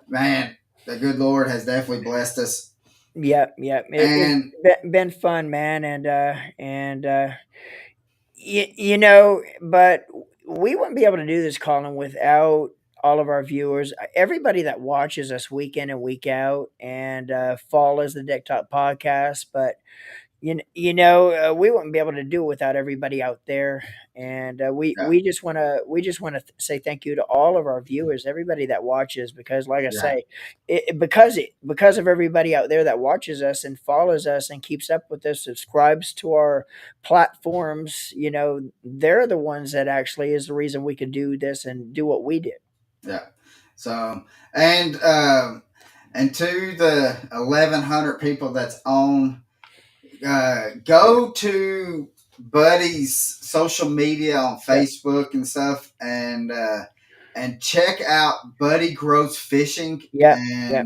man, the good Lord has definitely blessed us. Yep. Yep. It's And been fun, man, but we wouldn't be able to do this, Colin, without all of our viewers, everybody that watches us week in and week out, and follows the Dick Talk podcast. But we wouldn't be able to do it without everybody out there, and yeah, we just want to say thank you to all of our viewers, everybody that watches, because, like I yeah, say, because of everybody out there that watches us and follows us and keeps up with us, subscribes to our platforms. They're the ones that actually is the reason we could do this and do what we did. yeah. So and and to the 1,100 people that's on, Yeah, go to Buddy's social media on yeah, Facebook and stuff, and check out Buddy Grows Fishing, yeah, yeah.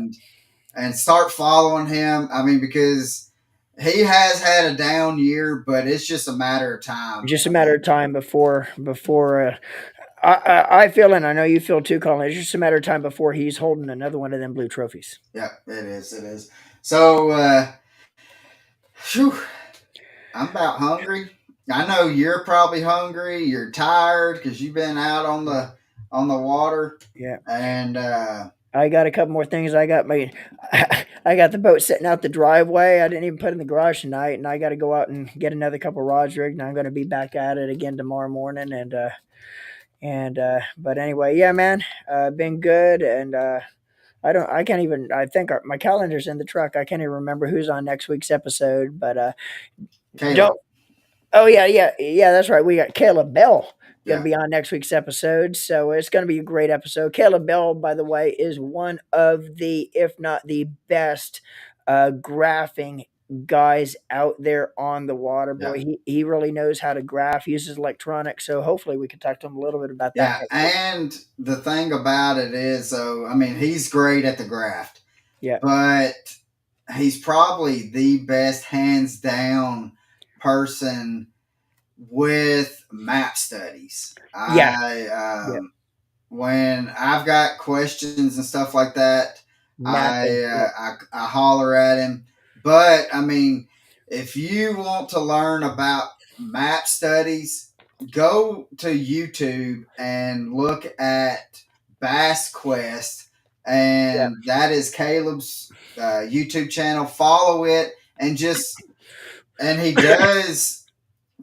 and start following him. I mean, because he has had a down year, but it's just a matter of time. Just a I matter mean, of time before I feel, and I know you feel too, Colin. It's just a matter of time before he's holding another one of them blue trophies. yeah, it is. It is. So, phew, I'm about hungry. I know you're probably hungry. You're tired because you've been out on the water, Yeah, and I got a couple more things. I got the boat sitting out the driveway. I didn't even put it in the garage tonight, and I got to go out and get another couple rods rigged. And I'm going to be back at it again tomorrow morning. But anyway, yeah, man, been good, and I can't even. I think my calendar's in the truck. I can't even remember who's on next week's episode. But Caleb, don't Oh, yeah, yeah, yeah, that's right. We got Caleb Bell gonna yeah, be on next week's episode, so it's gonna be a great episode. Caleb Bell, by the way, is one of the, if not the best, graphing guys out there on the water. yeah, Boy, he really knows how to graph, uses electronics, so hopefully we can talk to him a little bit about that yeah. next week. And the thing about it is, so I mean, he's great at the graft, Yeah, but he's probably the best hands down person with map studies. yeah, I yeah, When I've got questions and stuff like that, mapping, yeah, I holler at him. But I mean, if you want to learn about map studies, go to YouTube and look at Bass Quest, yeah, and that is Caleb's YouTube channel. Follow it, and he does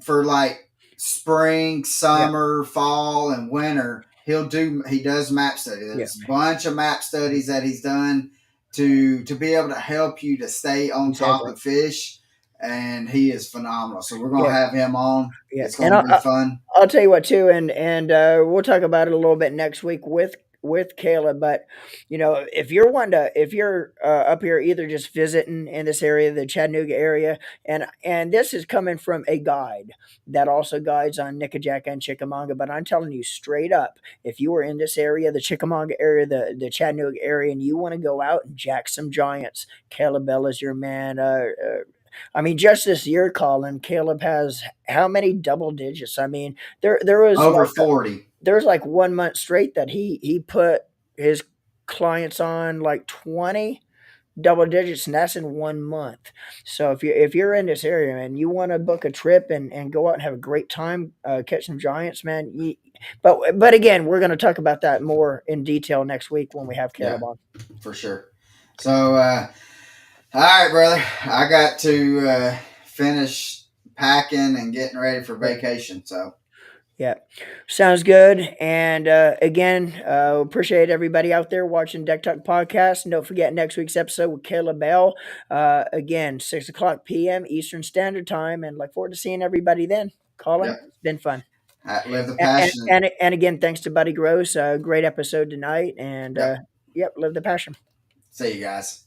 for like spring, yeah, summer, fall, and winter. He does map study. yeah, There's a bunch of map studies that he's done to be able to help you to stay on top exactly. of fish, and he is phenomenal. So we're gonna Yeah, have him on. yeah, It's and gonna be fun. I'll tell you what too, and we'll talk about it a little bit next week with Caleb. But if you're up here either just visiting in this area, the Chattanooga area, and this is coming from a guide that also guides on Nickajack and Chickamauga. But I'm telling you straight up, if you are in this area, the Chickamauga area, the Chattanooga area, and you want to go out and jack some giants, Caleb Bell is your man. I mean, just this year, Colin, Caleb has how many double digits? I mean, there was Over like 40. there was like 1 month straight that he put his clients on like 20 double digits, and that's in 1 month. So if you're in this area and you want to book a trip and go out and have a great time, catch some giants, man. But again, we're going to talk about that more in detail next week when we have Yeah, Caleb on. for sure. So, all right, brother. I got to finish packing and getting ready for Yeah. vacation. So, Yeah, sounds good. And again, appreciate everybody out there watching Deck Talk Podcast. And don't forget next week's episode with Caleb Bell. Again, 6 o'clock p.m. Eastern Standard Time. And look forward to seeing everybody then. Colin, yep. it's been fun. Live the And, and, passion. and, and again, thanks to Buddy Gross. Great episode tonight. And Yep. yep, live the passion. See you guys.